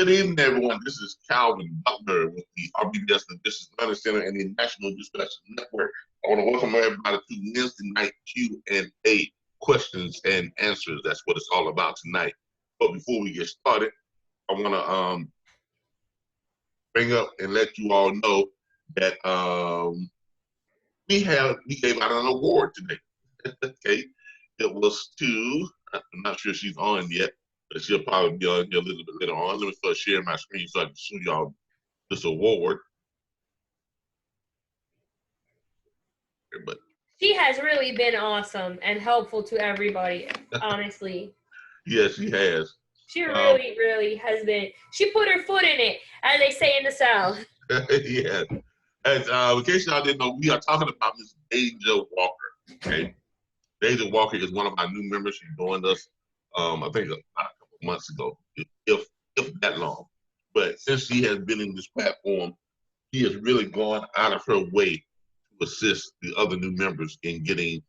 Good evening, everyone. This is Calvin Butler with the RBBS Logistics Learning Center and the National Dispatch Network. I want to welcome everybody to Wednesday night Q&A, questions and answers. That's what it's all about tonight. But before we get started, I want to bring up and let you all know that we gave out an award today. Okay, it was to, I'm not sure she's on yet, but she'll probably be on here a little bit later on. Let me start sharing my screen so I can show y'all this award. But she has really been awesome and helpful to everybody, honestly. Yes, she has. She really has been. She put her foot in it, as they say in the South. Yeah. As in case y'all didn't know, we are talking about Miss Deja Walker. Okay, Deja Walker is one of our new members. She joined us, I think, a couple months ago, if that long. But since she has been in this platform, she has really gone out of her way to assist the other new members in getting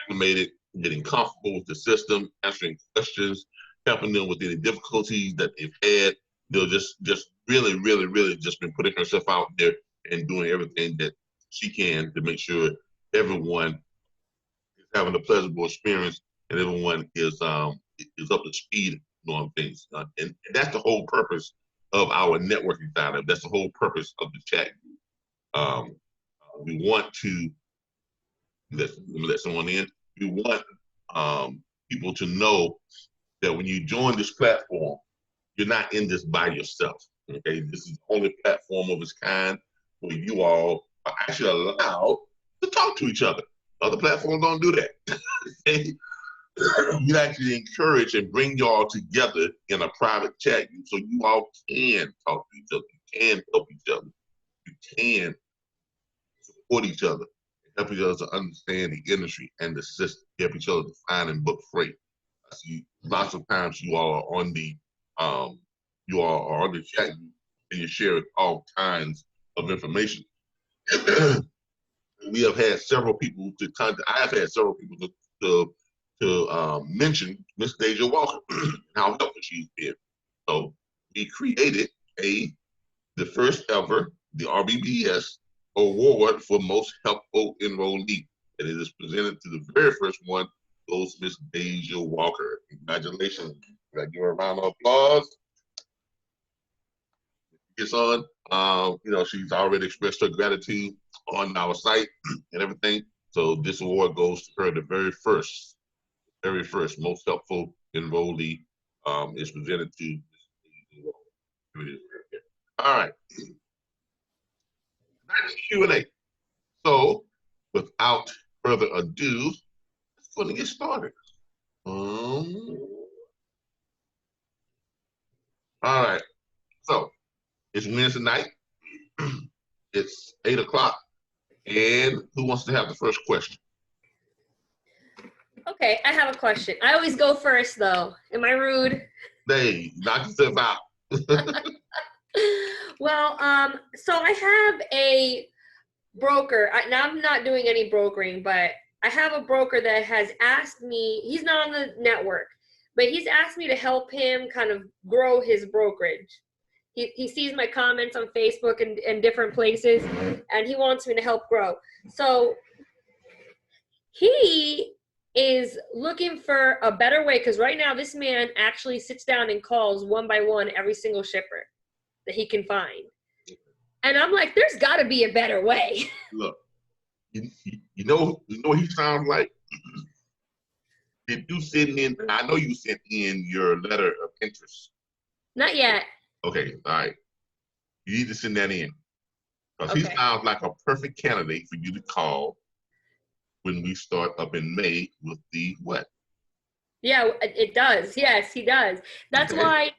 acclimated, getting comfortable with the system, answering questions, helping them with any difficulties that they've had. They'll just really just been putting herself out there and doing everything that she can to make sure everyone is having a pleasurable experience and everyone is up to speed on things. And that's the whole purpose of our networking side of it. That's the whole purpose of the chat group. We want to let someone in. We want people to know that when you join this platform, you're not in this by yourself. Okay, this is the only platform of its kind where you all are actually allowed to talk to each other. Other platforms don't do that. We actually encourage and bring y'all together in a private chat group so you all can talk to each other. You can help each other. You can support each other, help each other to understand the industry and the system, help each other to find and book freight. I see lots of times you all are on the chat group and you share all kinds of information. We have had several people to contact. I have had several people to mention Miss Deja Walker and how helpful she's been. So we created the first ever, the RBBS Award for Most Helpful Enrollee. And it is presented to the very first one, goes Miss Deja Walker. Congratulations. Can I give her a round of applause? It's on. She's already expressed her gratitude on our site and everything. So this award goes to her, the very first most helpful enrollee is presented to. All right. That's Q&A. So without further ado, let's go and get started. All right. So it's Wednesday night. It's 8 o'clock. And who wants to have the first question? Okay, I have a question. I always go first, though. Am I rude? Hey, knock yourself out. Well, so I have a broker. Now I'm not doing any brokering, but I have a broker that has asked me, he's not on the network, but he's asked me to help him kind of grow his brokerage. He sees my comments on Facebook and different places, and he wants me to help grow. So he is looking for a better way, because right now this man actually sits down and calls one by one every single shipper that he can find. And I'm like, there's got to be a better way. Look, you know what he sounds like? Did you send in, I know you sent in your letter of interest. Not yet. Okay, all right. You need to send that in. Because he sounds like a perfect candidate for you to call when we start up in May with the what? Yeah, it does. Yes, he does. That's why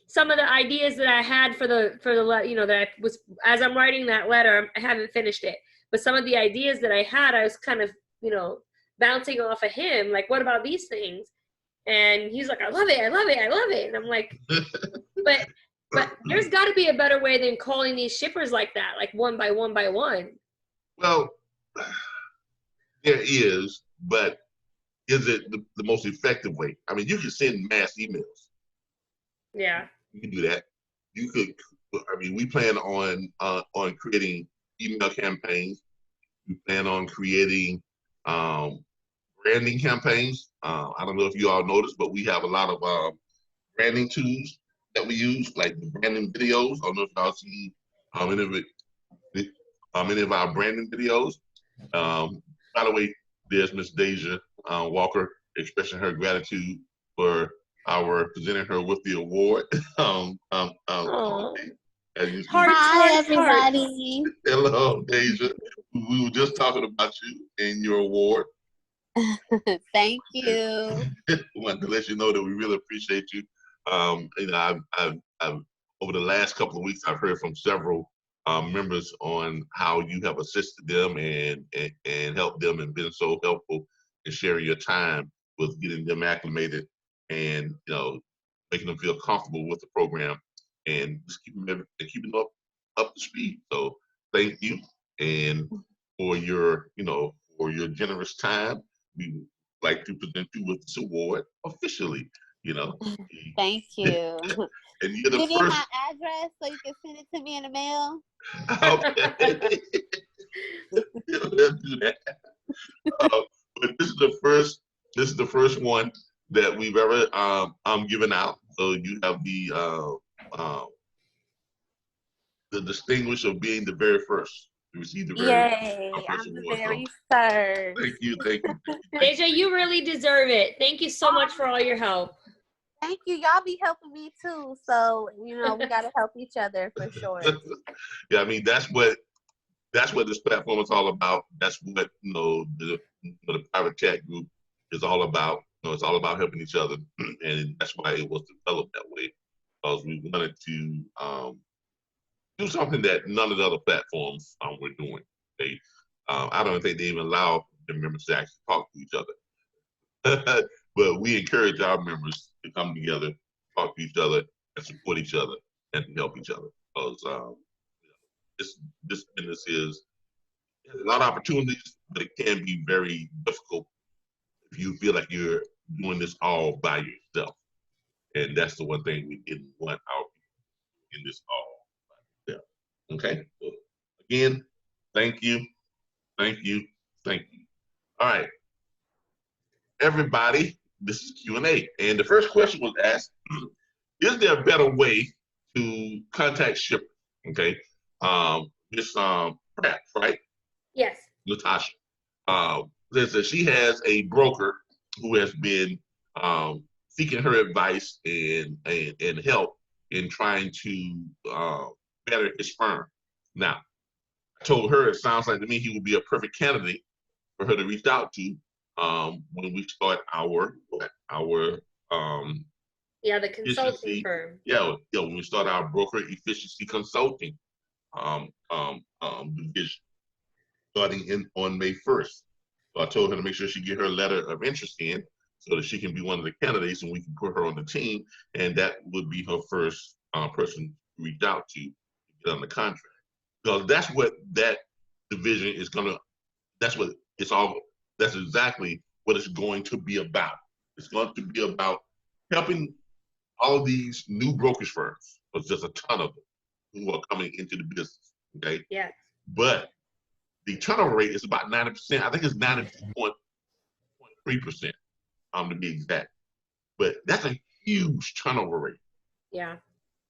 some of the ideas that I had for the that I was, as I'm writing that letter, I haven't finished it. But some of the ideas that I had, I was kind of, bouncing off of him. Like, what about these things? And he's like, I love it. And I'm like, but there's got to be a better way than calling these shippers like that, like one by one by one. Well, there is, but is it the most effective way? I mean, you can send mass emails. Yeah. You can do that. you could, I mean, we plan on creating email campaigns. We plan on creating branding campaigns. I don't know if you all noticed, but we have a lot of branding tools that we use, like the branding videos. I don't know if y'all see any of our branding videos. By the way, there's Miss Deja Walker expressing her gratitude for our presenting her with the award. As you see. Hi, everybody. Hello, Deja. We were just talking about you and your award. Thank you. I want to let you know that we really appreciate you. You know, I've over the last couple of weeks, I've heard from several members on how you have assisted them and helped them and been so helpful in sharing your time with getting them acclimated and, you know, making them feel comfortable with the program and just keeping them up to speed. So thank you, and for your, you know, for your generous time, we would like to present you with this award officially. You know. Thank you. And you're the Give you first. my address so you can send it to me in the mail. Okay. Let's do that. But this is the first. This is the first one that we've ever given out. So you have the distinguish of being the very first to receive the very Yay! first I'm the award. very So, first. thank you, thank you. Deja, you really deserve it. Thank you so much for all your help. Thank you. Y'all be helping me too. So, you know, we got to help each other for sure. Yeah, I mean, that's what this platform is all about. That's what, you know, the private chat group is all about. You know, it's all about helping each other, and that's why it was developed that way, because we wanted to do something that none of the other platforms were doing. I don't think they even allow the members to actually talk to each other. But we encourage our members to come together, talk to each other, and support each other, and to help each other. Because this business has a lot of opportunities, but it can be very difficult if you feel like you're doing this all by yourself. And that's the one thing we didn't want our people in this all by themselves. Okay? So again, thank you, thank you, thank you. All right, everybody, this is Q&A. And the first question was asked, is there a better way to contact shippers? Okay. Miss Pratt, right? Yes. Natasha. Says that she has a broker who has been seeking her advice and help in trying to better his firm. Now, I told her it sounds like to me he would be a perfect candidate for her to reach out to when we start our the consulting firm. Yeah, when we start our broker efficiency consulting division, starting on May 1st. So I told her to make sure she get her letter of interest in so that she can be one of the candidates and we can put her on the team. And that would be her first person to reach out to get on the contract. Because that's what that division is that's exactly what it's going to be about. It's going to be about helping all these new brokerage firms. There's just a ton of them who are coming into the business, okay? Yes. But the turnover rate is about 90%. I think it's 90.3%, to be exact. But that's a huge turnover rate. Yeah.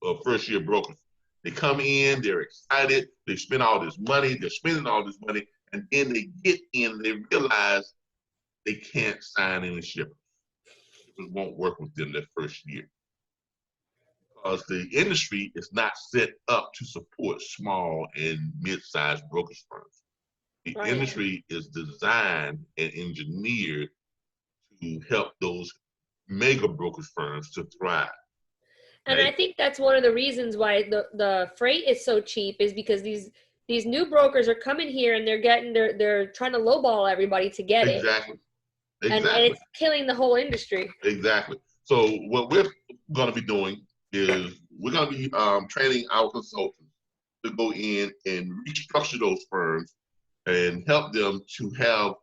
Of first-year brokers. They come in, they're excited, they spend all this money, they're spending all this money, and then they get in and they realize they can't sign any shippers. Shippers won't work with them that first year. Because the industry is not set up to support small and mid-sized brokerage firms. The industry is designed and engineered to help those mega brokerage firms to thrive. And right? I think that's one of the reasons why the freight is so cheap is because these new brokers are coming here and they're trying to lowball everybody to get it. Exactly. And it's killing the whole industry. Exactly. So what we're going to be doing is we're going to be training our consultants to go in and restructure those firms and help them to have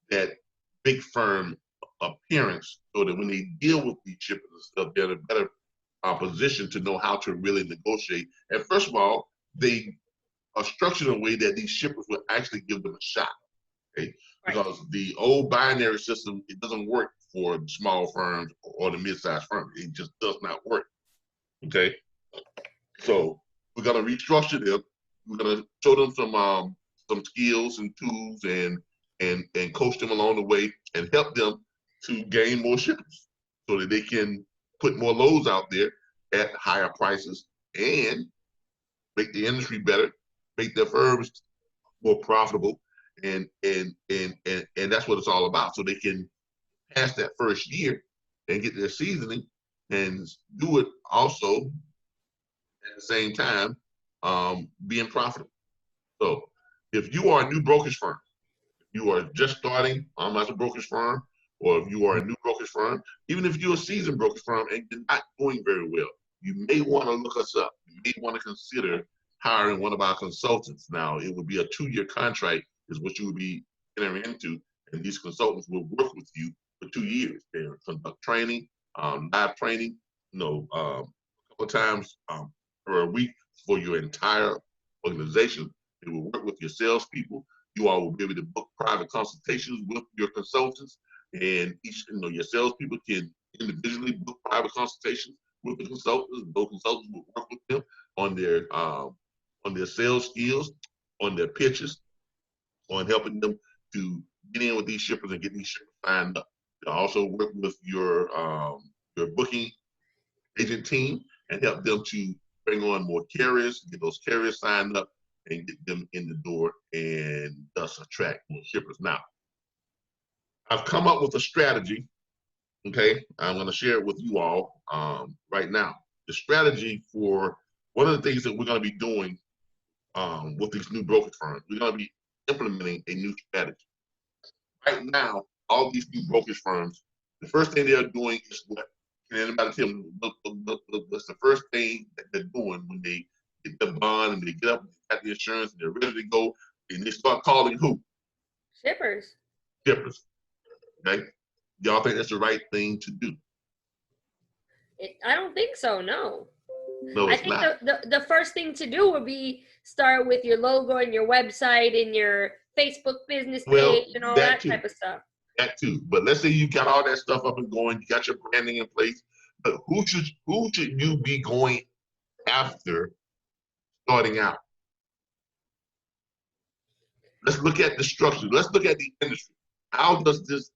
that big firm appearance so that when they deal with these shippers and stuff, they're in a better position to know how to really negotiate. And first of all, they are structured in a way that these shippers will actually give them a shot. Okay? Right. Because the old binary system, it doesn't work for small firms or the mid-sized firms. It just does not work. Okay, so we're gonna restructure them. We're gonna show them some skills and tools and coach them along the way and help them to gain more shippers so that they can put more loads out there at higher prices and make the industry better, make their firms more profitable, and that's what it's all about. So they can pass that first year and get their seasoning and do it also at the same time being profitable. So if you are a new brokerage firm, if you are just starting as a brokerage firm, or if you are a new brokerage firm, even if you're a seasoned brokerage firm and you're not doing very well, you may want to look us up. You may want to consider hiring one of our consultants. Now, it would be a 2-year contract is what you would be entering into, and these consultants will work with you for 2 years. They'll conduct training, live training, a couple of times per week for your entire organization. They will work with your salespeople. You all will be able to book private consultations with your consultants, and your salespeople can individually book private consultations with the consultants. Those consultants will work with them on their sales skills, on their pitches, on helping them to get in with these shippers and get these shippers signed up. They'll also work with your booking agent team and help them to bring on more carriers, get those carriers signed up, and get them in the door, and thus attract more shippers. Now, I've come up with a strategy. Okay, I'm going to share it with you all right now. The strategy for one of the things that we're going to be doing with these new brokerage firms, we're going to be implementing a new strategy. Right now, all these new brokerage firms, the first thing they're doing is what? Can anybody tell me what's the first thing that they're doing when they get the bond and they get up and they got the insurance and they're ready to go, and they start calling who? Shippers. Shippers. Okay? Y'all think that's the right thing to do? I don't think so, no. No, it's not. I think the first thing to do would be start with your logo and your website and your Facebook business page and all that type of stuff. That too. But let's say you got all that stuff up and going, you got your branding in place, but who should you be going after starting out? Let's look at the structure. Let's look at the industry. How does this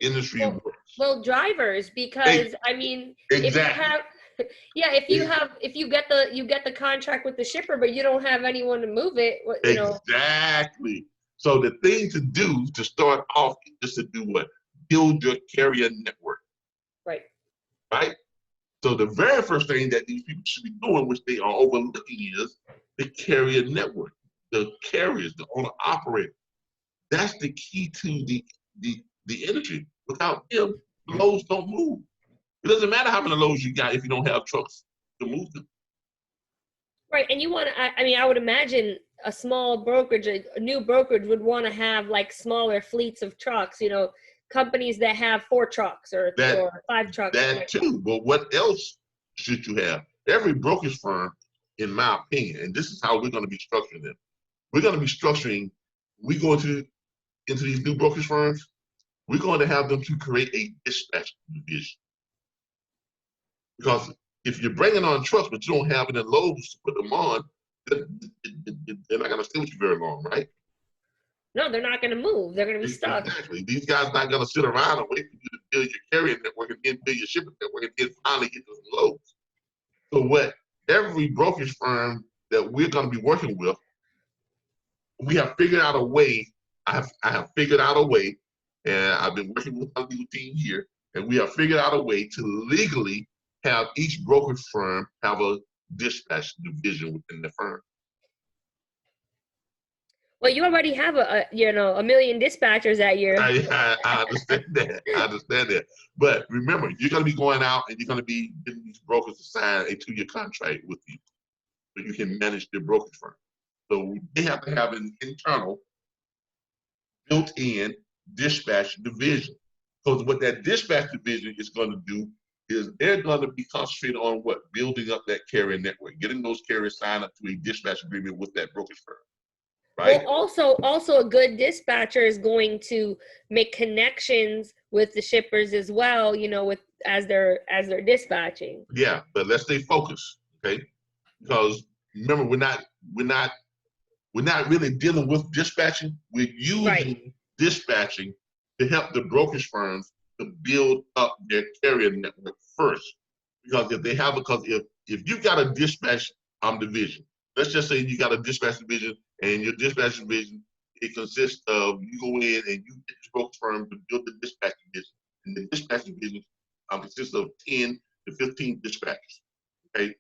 industry work? Well, drivers, because I mean, exactly. if you get the contract with the shipper, but you don't have anyone to move it, you know. Exactly. So the thing to do to start off is to do what? Build your carrier network. Right. Right? So the very first thing that these people should be doing, which they are overlooking, is the carrier network. The carriers, the owner operator. That's the key to the industry. Without them, the loads don't move. It doesn't matter how many loads you got if you don't have trucks to move them. Right, and you want to, I mean, I would imagine a small brokerage, a new brokerage would want to have like smaller fleets of trucks, companies that have 4 trucks or 5 trucks. That too, but what else should you have? Every brokerage firm, in my opinion, and this is how we're going to be structuring them. We're going to be structuring, we go into these new brokerage firms, we're going to have them to create a dispatch division. Because if you're bringing on trucks, but you don't have any loads to put them on, they're not going to stay with you very long, right? No, they're not going to move. They're going to be stuck. Exactly. These guys are not going to sit around and wait for you to build your carrier network and then build your shipping network and then finally get those loads. So what every brokerage firm that we're going to be working with, we have figured out a way. I have figured out a way, and I've been working with our legal team here, and we have figured out a way to legally have each brokerage firm have a dispatch division within the firm. Well, you already have a million dispatchers that year. I understand that. I understand that. But remember, you're going to be going out and you're going to be getting these brokers to sign a 2-year contract with you, so you can manage their brokerage firm. So they have to have an internal, built-in dispatch division. So what that dispatch division is going to do is they're going to be concentrated on what? Building up that carrier network, getting those carriers signed up to a dispatch agreement with that brokerage firm. Right? Well, also a good dispatcher is going to make connections with the shippers as well, you know, with as they're dispatching. Yeah, but let's stay focused, okay? Because remember, we're not really dealing with dispatching. We're using dispatching to help the brokerage firms to build up their carrier network first. Because if you've got a dispatch division, let's just say you got a dispatch division, and your dispatch division, it consists of, you go in and you get this brokerage firm to build the dispatch division. And the dispatch division consists of 10 to 15 dispatchers, okay?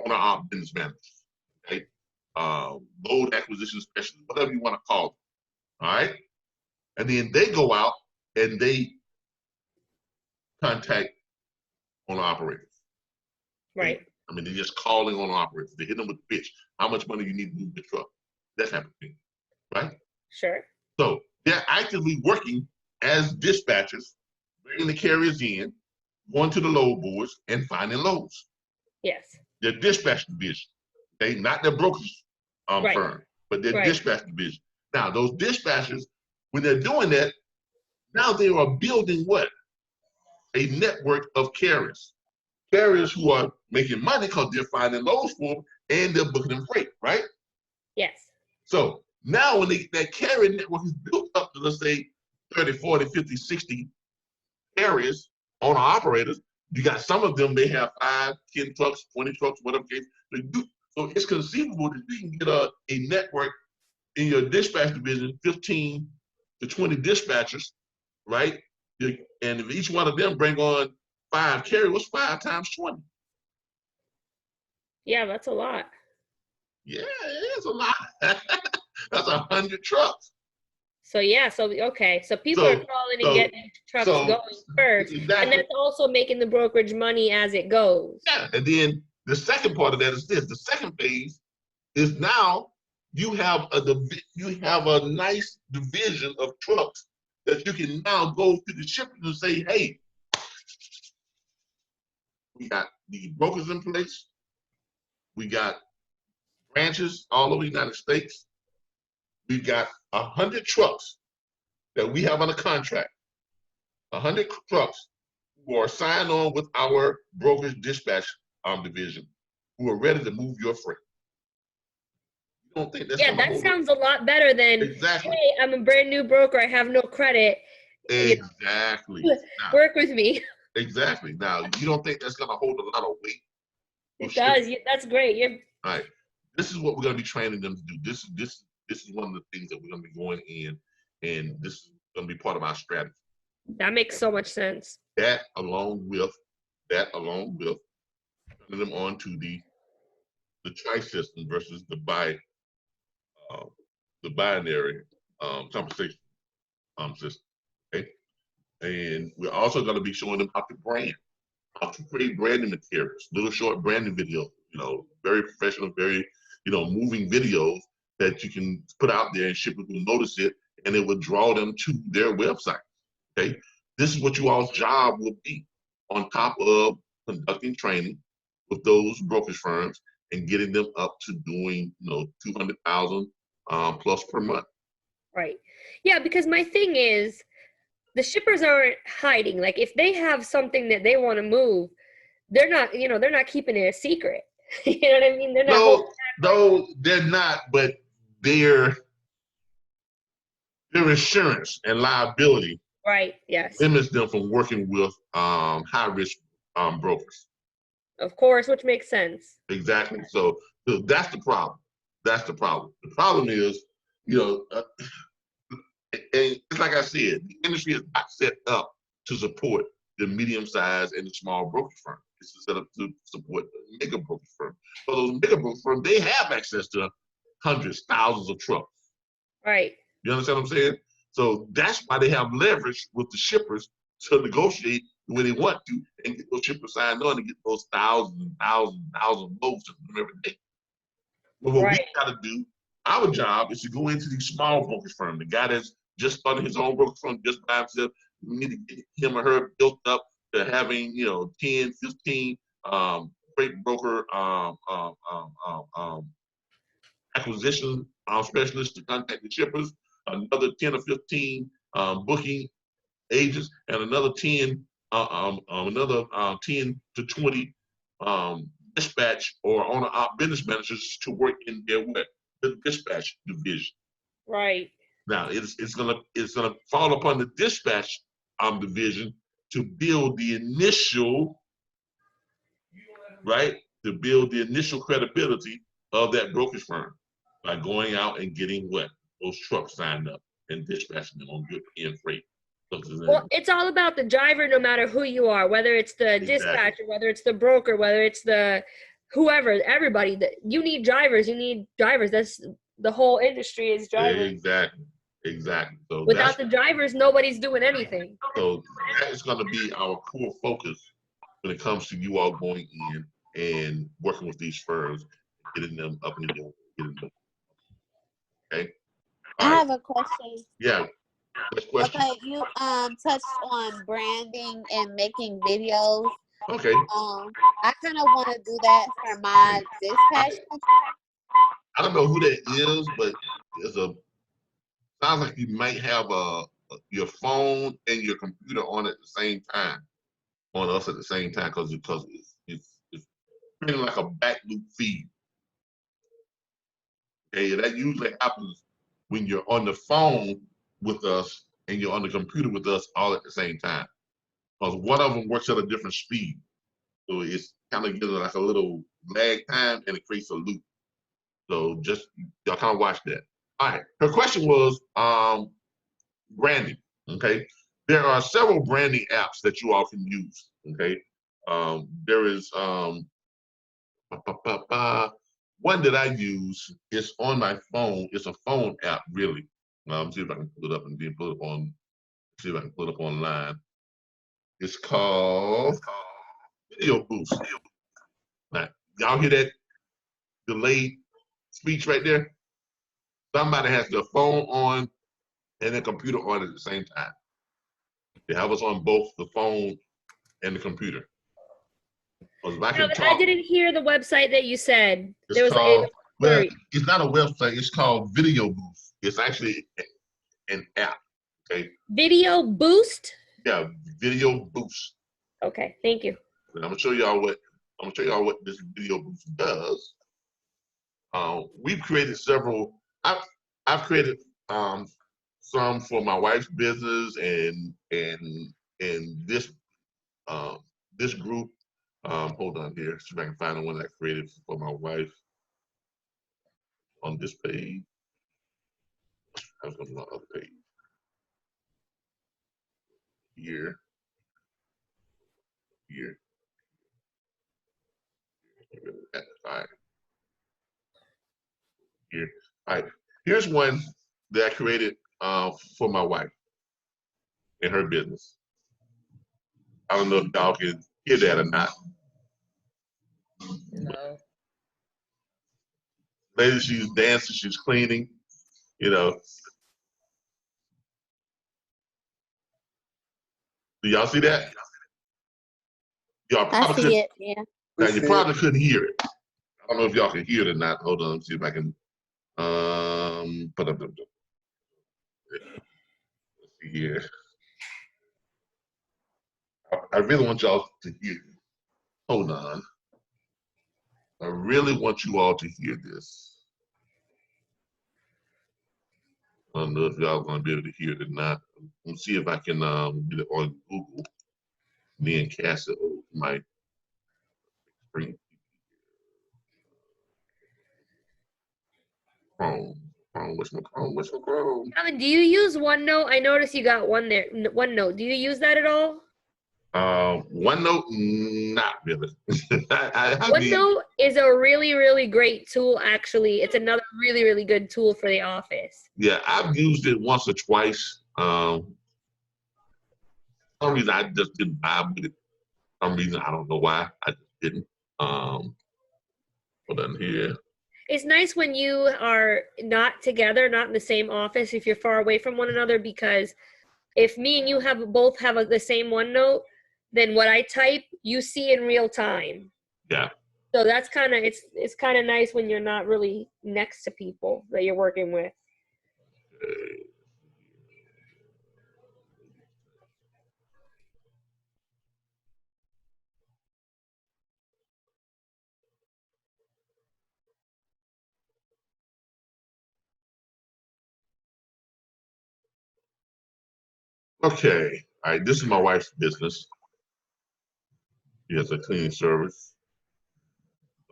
Owner business managers, okay? Load acquisition specialists, whatever you want to call them, all right? And then they go out and they contact owner operators. Right. I mean, they're just calling on operators. They hit them with the pitch. How much money you need to move the truck? That type of thing, right? Sure. So they're actively working as dispatchers, bringing the carriers in, going to the load boards, and finding loads. Yes. Their dispatch division, okay? Not their brokerage firm, but their dispatch division. Now, those dispatchers, when they're doing that, now they are building what? A network of carriers. Carriers who are making money because they're finding loads for them and they're booking them freight, right? Yes. So now when that carrier network is built up to, let's say, 30, 40, 50, 60 carriers, owner operators, you got some of them, they have 5, 10 trucks, 20 trucks, whatever case they do. So it's conceivable that you can get a network in your dispatch division, 15 to 20 dispatchers, right? And if each one of them bring on 5 carriers, what's 5 times 20? Yeah, that's a lot. Yeah, it's a lot. That's 100 trucks. So yeah, so people are calling and getting trucks going first, exactly. And then it's also making the brokerage money as it goes. Yeah, and then the second part of that is this. The second phase is now you have a nice division of trucks that you can now go to the shippers and say, hey, we got the brokers in place. We got branches all over the United States. We've got 100 trucks that we have on a contract. 100 trucks who are signed on with our brokerage dispatch division, who are ready to move your freight. You don't think that's that sounds a lot better than, exactly. Hey, I'm a brand new broker. I have no credit. Exactly. Now, work with me. Exactly. Now, you don't think that's going to hold a lot of weight? It does. That's great. All right. This is what we're going to be training them to do. This is one of the things that we're going to be going in, and this is going to be part of our strategy. That makes so much sense. That along with turning them on to the tri-system versus the binary compensation system. Okay, and we're also going to be showing them how to brand, how to create branding materials, little short branding videos. Very professional, very moving videos that you can put out there and shippers will notice it, and it will draw them to their website. Okay, this is what you all's job will be, on top of conducting training with those brokerage firms and getting them up to doing 200,000 plus per month. Right. Yeah, because my thing is, the shippers aren't hiding. Like, if they have something that they want to move, they're not keeping it a secret. You know what I mean? They're not. No, they're not. But their insurance and liability, right? Yes, limits them from working with high risk brokers. Of course, which makes sense. Exactly. So that's the problem. That's the problem. The problem is, and it's like I said, the industry is not set up to support the medium-sized and the small brokerage firms. It's set up to support the mega brokerage firms. So those mega brokerage firms, they have access to hundreds, thousands of trucks. Right. You understand what I'm saying? So that's why they have leverage with the shippers to negotiate when they want to and get those shippers signed on and get those thousands and thousands and thousands of loads to them every day. But what we got to do, our job is to go into these small brokerage firms. The guy that's just starting his own brokerage firm just by himself, we need to get him or her built up to having, 10, 15 freight broker acquisition specialists to contact the shippers, another 10 or 15 booking agents, and another 10 10 to 20 dispatch or owner op business managers to work in their the dispatch division. Right. Now it's gonna fall upon the dispatch division to build the initial credibility of that brokerage firm by going out and getting those trucks signed up and dispatching them on good paying freight. Well, it's all about the driver, no matter who you are, whether it's the dispatcher, whether it's the broker, whether it's the whoever, everybody. You need drivers. That's the whole industry is drivers. Exactly. So without the drivers, nobody's doing anything. So that is going to be our core focus when it comes to you all going in and working with these firms, getting them up and getting them. Okay. I have a question. Yeah. Question. Okay, you touched on branding and making videos. Okay. I kind of want to do that for my dispatch. I don't know who that is, but sounds like you might have your phone and your computer on at the same time, on us at the same time, because it's creating like a back loop feed. Okay, that usually happens when you're on the phone with us and you're on the computer with us all at the same time, because one of them works at a different speed, so it's kind of getting like a little lag time and it creates a loop. So just y'all kind of watch that. All right. Her question was branding. Okay. There are several branding apps that you all can use. Okay. There is one that I use. It's on my phone. It's a phone app, really. See if I can pull it up and then put it on. See if I can put it up online. It's called Video Boost. Now, y'all hear that delayed speech right there? Somebody has their phone on and their computer on at the same time. They have us on both the phone and the computer. I didn't hear the website that you said. It's not a website. It's called Video Boost. It's actually an app. Okay. Video Boost? Yeah, Video Boost. Okay, thank you. And I'm gonna show y'all what this Video Boost does. We've created several. I've created some for my wife's business and this group. Hold on here, see if I can find the one I created for my wife on this page. I was on the other page. Here. All right. Here. All right. Here's one that I created for my wife in her business. I don't know if y'all can hear that or not. No. Lady, she's dancing, she's cleaning, Do y'all see that? I see it, yeah. Now, you probably couldn't hear it. I don't know if y'all can hear it or not. Hold on, see if I can put up. Let's see here. I really want y'all to hear it. Hold on. I really want you all to hear this. I don't know if y'all are going to be able to hear it or not. Let's see if I can get it on Google. Me and cast it over my screen. Chrome. What's my Chrome? Calvin, do you use OneNote? I noticed you got one there. OneNote. Do you use that at all? OneNote, not really. OneNote is a really, really great tool, actually. It's another really, really good tool for the office. Yeah, I've used it once or twice. For some reason, I just didn't vibe with it. For some reason, I don't know why. I just didn't. Hold on here. It's nice when you are not together, not in the same office, if you're far away from one another, because if me and you both have the same OneNote, then what I type, you see in real time. Yeah. So that's kind of, it's kind of nice when you're not really next to people that you're working with. Okay. All right. This is my wife's business. She has a cleaning service,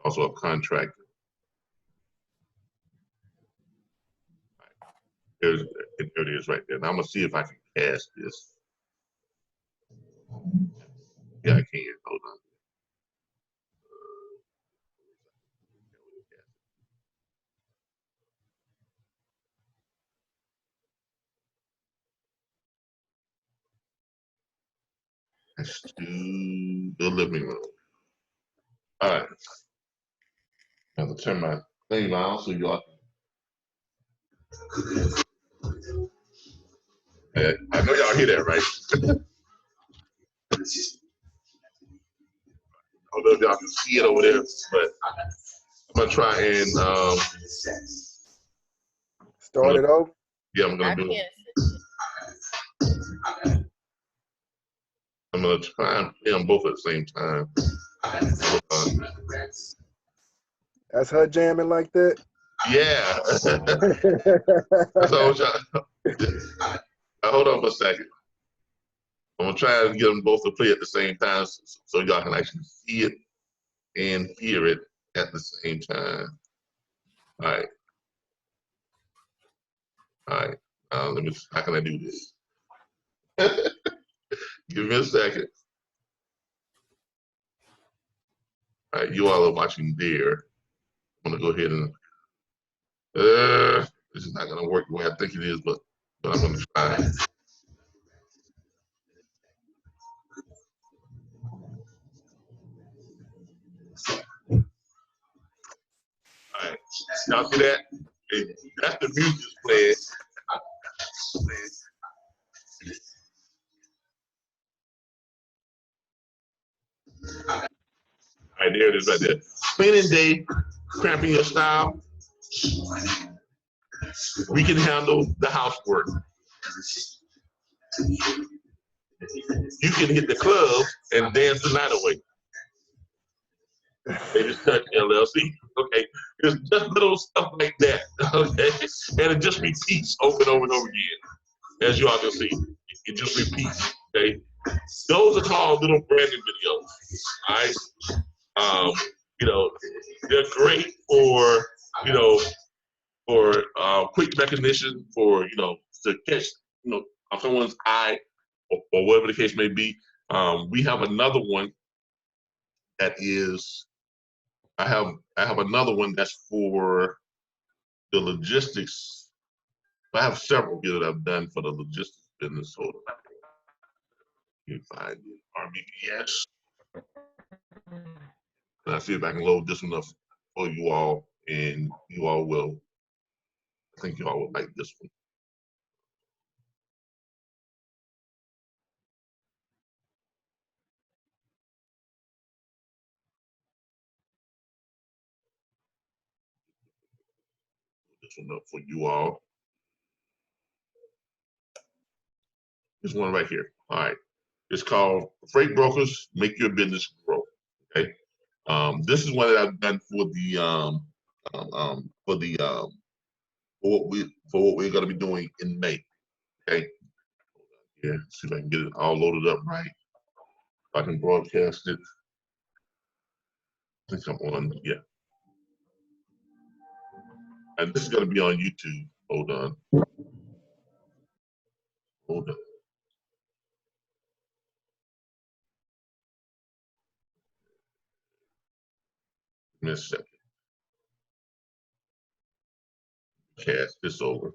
also a contractor. There it is right there. Now I'm gonna see if I can cast this. Yeah, I can. Hold on. That's to the living room. All right. I have to turn my thing around so y'all. I know y'all hear that, right? I don't know if y'all can see it over there, but I'm gonna try and start it over. yeah, I'm gonna do it. I'm gonna try and play them both at the same time. That's her jamming like that. Yeah. So hold on for a second. I'm gonna try and get them both to play at the same time so y'all can actually see it and hear it at the same time. All right. All right. Let me. How can I do this? Give me a second. All right, you all are watching there. I'm gonna go ahead and. This is not gonna work the way I think it is, but I'm gonna try. All right, y'all see that? That's the music playing. All right, there it is right there. Cleaning day, cramping your style. We can handle the housework. You can hit the club and dance the night away. Ladies Touch LLC. Okay, it's just little stuff like that. Okay, and it just repeats over and over and over again. As you all can see, it just repeats. Okay, those are called little branding videos. All right, you know, they're great for for quick recognition, for to catch someone's eye, or whatever the case may be. We have another one that is. I have another one that's for the logistics. I have several here that I've done for the logistics business. Hold on. You can find it. RBBS. And I'll see if I can load this one up for you all, and you all will. I think you all will like this one. This one up for you all. This one right here. All right. It's called Freight Brokers Make Your Business Grow. Okay. This is one that I've done for what we're going to be doing in May. Okay. Yeah. See if I can get it all loaded up right. If I can broadcast it. I think I'm on. Yeah. And this is going to be on YouTube. Hold on. Hold on. Give me a second. Cast this over.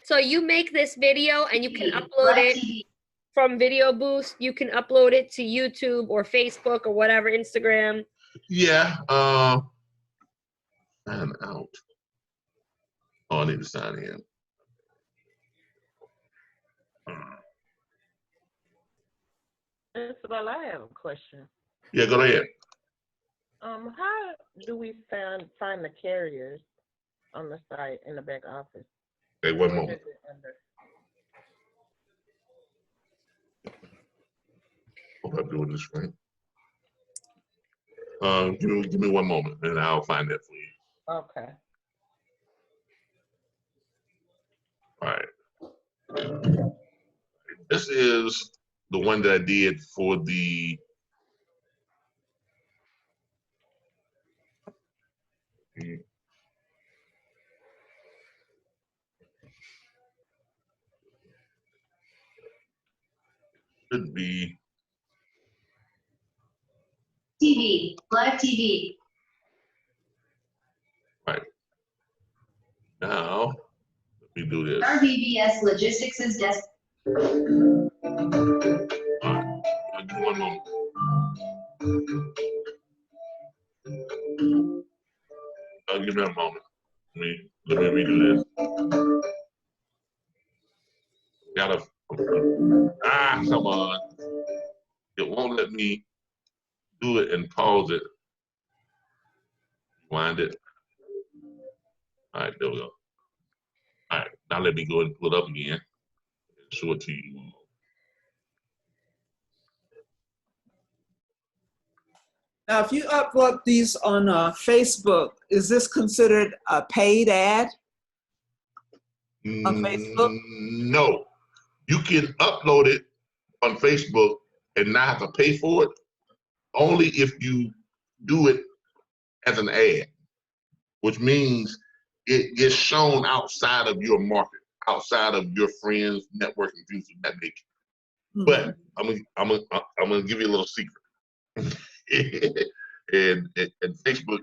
So you make this video and you can upload it from Video Boost. You can upload it to YouTube or Facebook or whatever, Instagram. Yeah. And out. Oh, I need to sign in. Isabel, I have a question. Yeah, go ahead. How do we find the carriers on the site in the back office? Okay, one What moment. is it under? Hope I'm doing this right. Give me one moment, and I'll find that for you. Okay. All right. This is the one that I did for the should be TV, live TV. right now. Let me do this. RBBS Logistics is desk. All right. Give me one moment. Give me a moment. Let me redo this. Gotta. Come on. It won't let me do it and pause it. Wind it. All right, there we go. All right, now let me go and pull it up again and show it to you. Now, if you upload these on Facebook, is this considered a paid ad on Facebook? No, you can upload it on Facebook and not have to pay for it, only if you do it as an ad, which means it gets shown outside of your market, outside of your friends, networking, things of that nature. Mm-hmm. But I'm gonna give you a little secret. and Facebook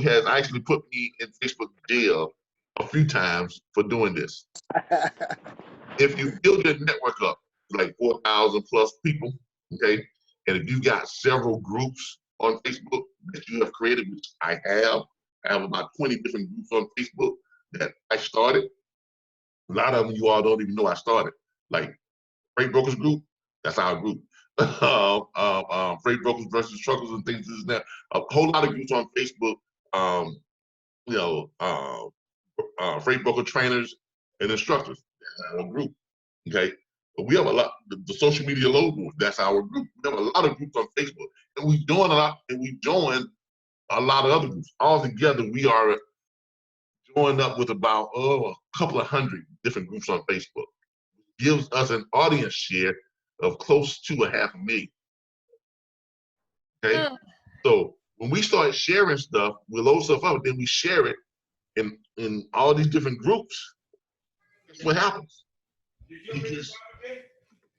has actually put me in Facebook jail a few times for doing this. If you build your network up, like 4,000 plus people, okay, and if you got several groups on Facebook that you have created, which I have about 20 different groups on Facebook that I started. A lot of them you all don't even know I started. Like Freight Brokers Group, that's our group. Freight Brokers versus Truckers and things like that. A whole lot of groups on Facebook. Freight broker trainers and instructors. That's our group. Okay, but we have a lot. The social media logo. That's our group. We have a lot of groups on Facebook, and we doing a lot. And we join a lot of other groups. All together, we are joined up with about a couple of hundred different groups on Facebook. Gives us an audience share of close to 500,000. Okay, so when we start sharing stuff, we load stuff up, then we share it in all these different groups. That's what happens.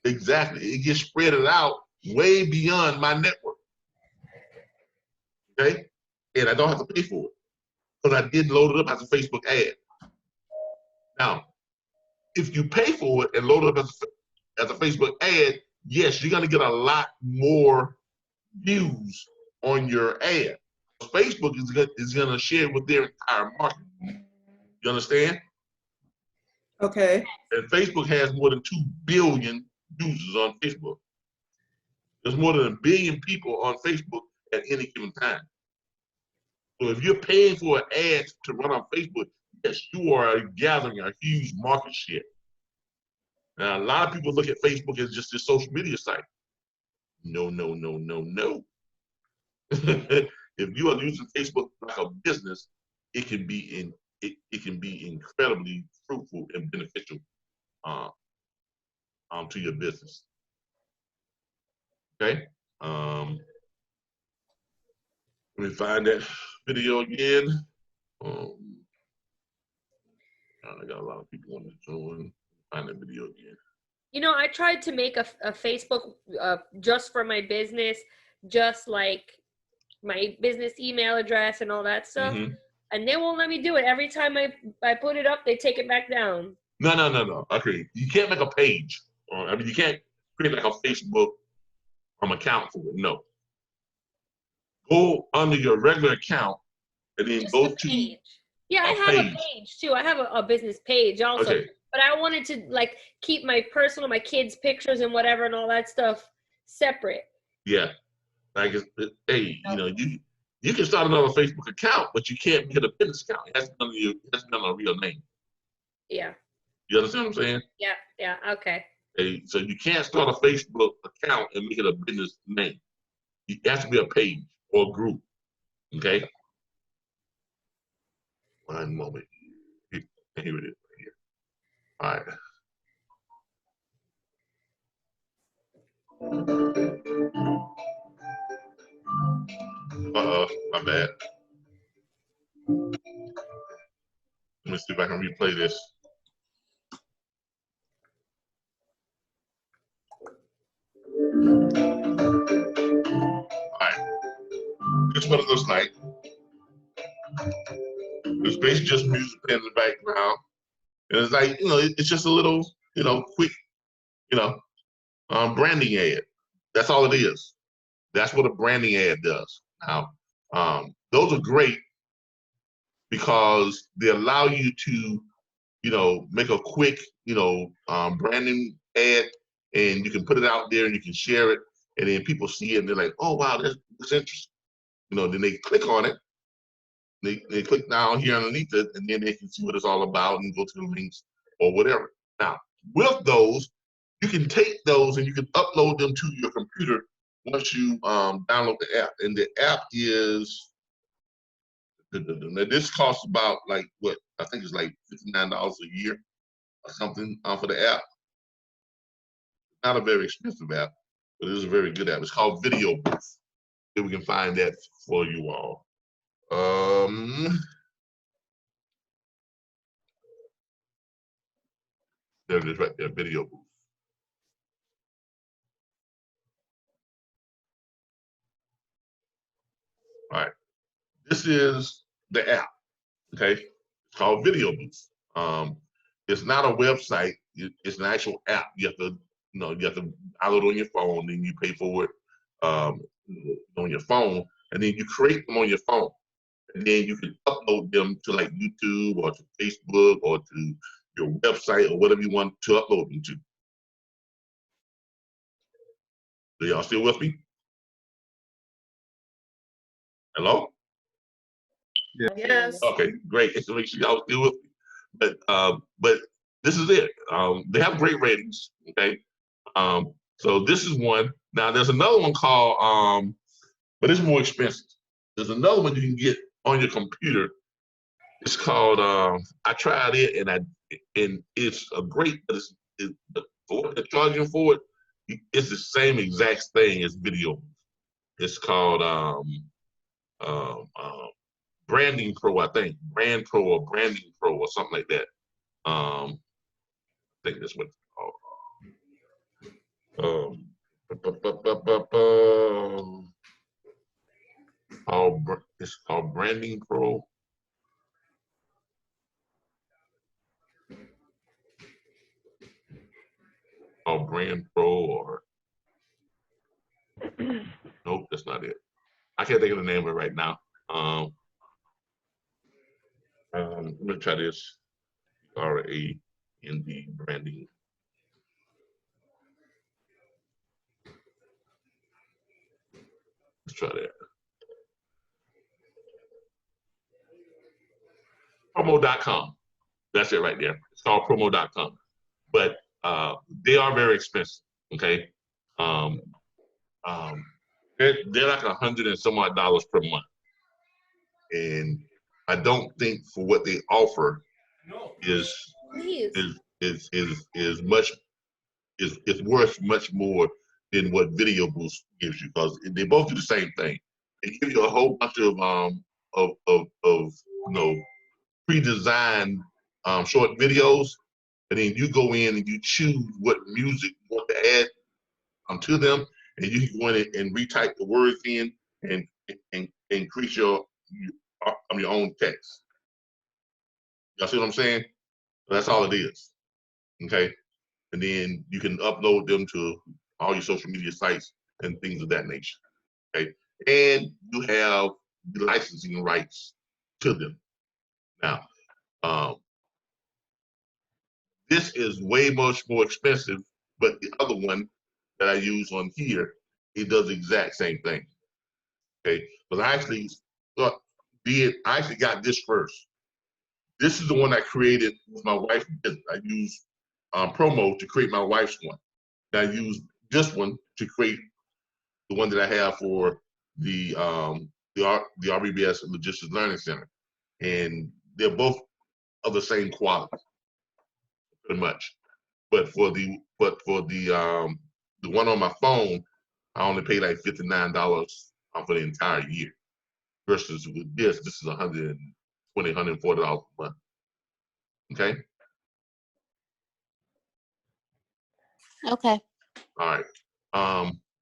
Exactly, it gets spread out way beyond my network. Okay, and I don't have to pay for it because I did load it up as a Facebook ad. Now, if you pay for it and load it up as a Facebook ad, yes, you're gonna get a lot more views on your ad. Facebook is gonna share with their entire market. You understand? Okay. And Facebook has more than 2 billion users on Facebook. There's more than 1 billion people on Facebook at any given time. So if you're paying for an ad to run on Facebook, yes, you are gathering a huge market share. Now, a lot of people look at Facebook as just a social media site. No, no, no, no, no. If you are using Facebook like a business, it can be incredibly fruitful and beneficial to your business. Okay. Let me find that video again. I got a lot of people on the join. Find that video again. You know, I tried to make a Facebook just for my business, just like my business email address and all that stuff. Mm-hmm. And they won't let me do it. Every time I put it up, they take it back down. No. Okay, you can't make a page. I mean, you can't create like a Facebook account for it. No. Go under your regular account and then Just go the to page. Yeah, I A have a page. page too. I have a business page also. Okay. But I wanted to like keep my personal, my kids' pictures and whatever and all that stuff separate. Yeah. Like, hey, you know, you can start another Facebook account, but you can't get a business account. It has to be on a real name. Yeah. You understand what I'm saying? Yeah. Okay. Hey, so you can't start a Facebook account and make it a business name. It has to be a page or a group. Okay. One moment. Here it is. Right here. All right. My bad. Let me see if I can replay this. All right. This is what it looks like. It's basically just music in the background. And it's like, you know, it's just a little, you know, quick, you know, branding ad. That's all it is. That's what a branding ad does. Now, those are great because they allow you to, you know, make a quick, you know, branding ad, and you can put it out there and you can share it, and then people see it and they're like, oh wow, that's interesting. You know, then they click on it. They click down here underneath it, and then they can see what it's all about and go to the links or whatever. Now, with those, you can take those and you can upload them to your computer once you download the app. And the app is, this costs about like what, I think it's like $59 a year or something for the app. Not a very expensive app, but it is a very good app. It's called Video Booth. If we can find that for you all. There it is right there, Video Booth. All right, this is the app, okay? It's called Video Booth. It's not a website, it's an actual app. You have to, you know, you have to download on your phone, then you pay for it on your phone, and then you create them on your phone. And then you can upload them to like YouTube or to Facebook or to your website or whatever you want to upload them to. So y'all still with me? Hello? Yes. Okay, great. So make sure y'all still with me. But this is it. They have great ratings. Okay. So this is one. Now there's another one called but it's more expensive. There's another one you can get on your computer. It's called I tried it and it's a great, but for what they're charging for it, it's the same exact thing as video. It's called Branding Pro, I think. Brand Pro or Branding Pro or something like that. I think that's what it's called. It's called Branding Pro. Or Brand Pro or nope, that's not it. I can't think of the name of it right now. Let me try this. RAND branding. Let's try that. Promo.com. That's it right there. It's called promo.com. But they are very expensive. Okay. They're like $100 and some odd dollars per month. And I don't think for what they offer is worth much more than what Video Boost gives you, because they both do the same thing. They give you a whole bunch of you know, pre-designed short videos, and then you go in and you choose what music you want to add to them, and you can go in and retype the words in and increase your own text. Y'all see what I'm saying? That's all it is. Okay. And then you can upload them to all your social media sites and things of that nature. Okay. And you have the licensing rights to them. Now, this is way much more expensive, but the other one that I use on here, it does the exact same thing. Okay, but I actually got this first. This is the one I created with my wife's business. I used promo to create my wife's one. And I used this one to create the one that I have for the RBBS Logistics Learning Center, and they're both of the same quality, pretty much. But for the one on my phone, I only paid like $59 for the entire year. Versus with this is $120, $140 a month. Okay. Okay. All right.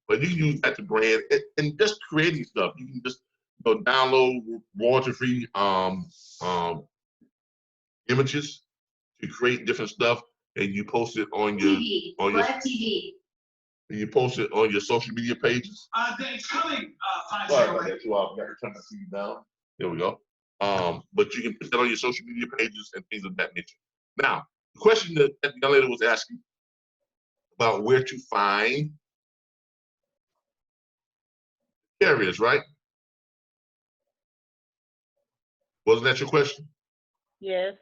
But you can use that to brand and just creating stuff. You can just download royalty-free images to create different stuff, and you post it on your Live TV. And you post it on your social media pages. It's coming. Sorry about that, you all. Got to turn the TV down. There we go. But you can put that on your social media pages and things of that nature. Now, the question that the young lady was asking about where to find carriers, right? Wasn't that your question? Yes.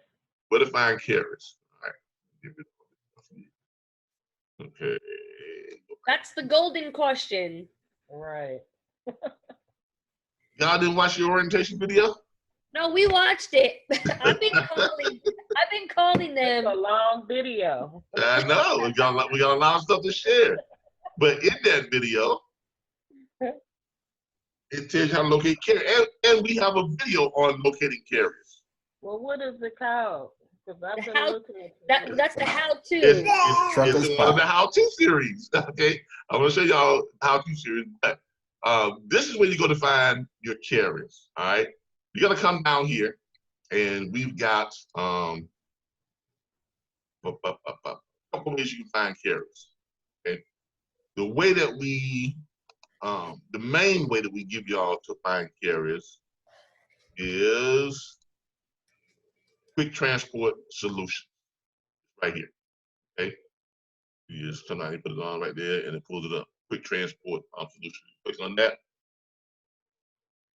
Where to find carriers? All right. Okay. That's the golden question. Right. Y'all didn't watch your orientation video? No, we watched it. I've been calling them. It's a long video. I know. We got a lot of stuff to share. But in that video, it tells you how to locate carriers. And we have a video on locating carriers. Well, what is it called? Because I've been looking at That's the how-to. It's one of the how-to series. Okay. I'm going to show y'all how-to series. But this is where you're going to find your carriers. All right. You're going to come down here, and we've got a couple ways you can find carriers. Okay. The way that the main way that we give y'all to find carriers is Quick Transport Solutions, right here. Okay. You just come out and put it on right there, and it pulls it up. Quick Transport Solutions. Click on that.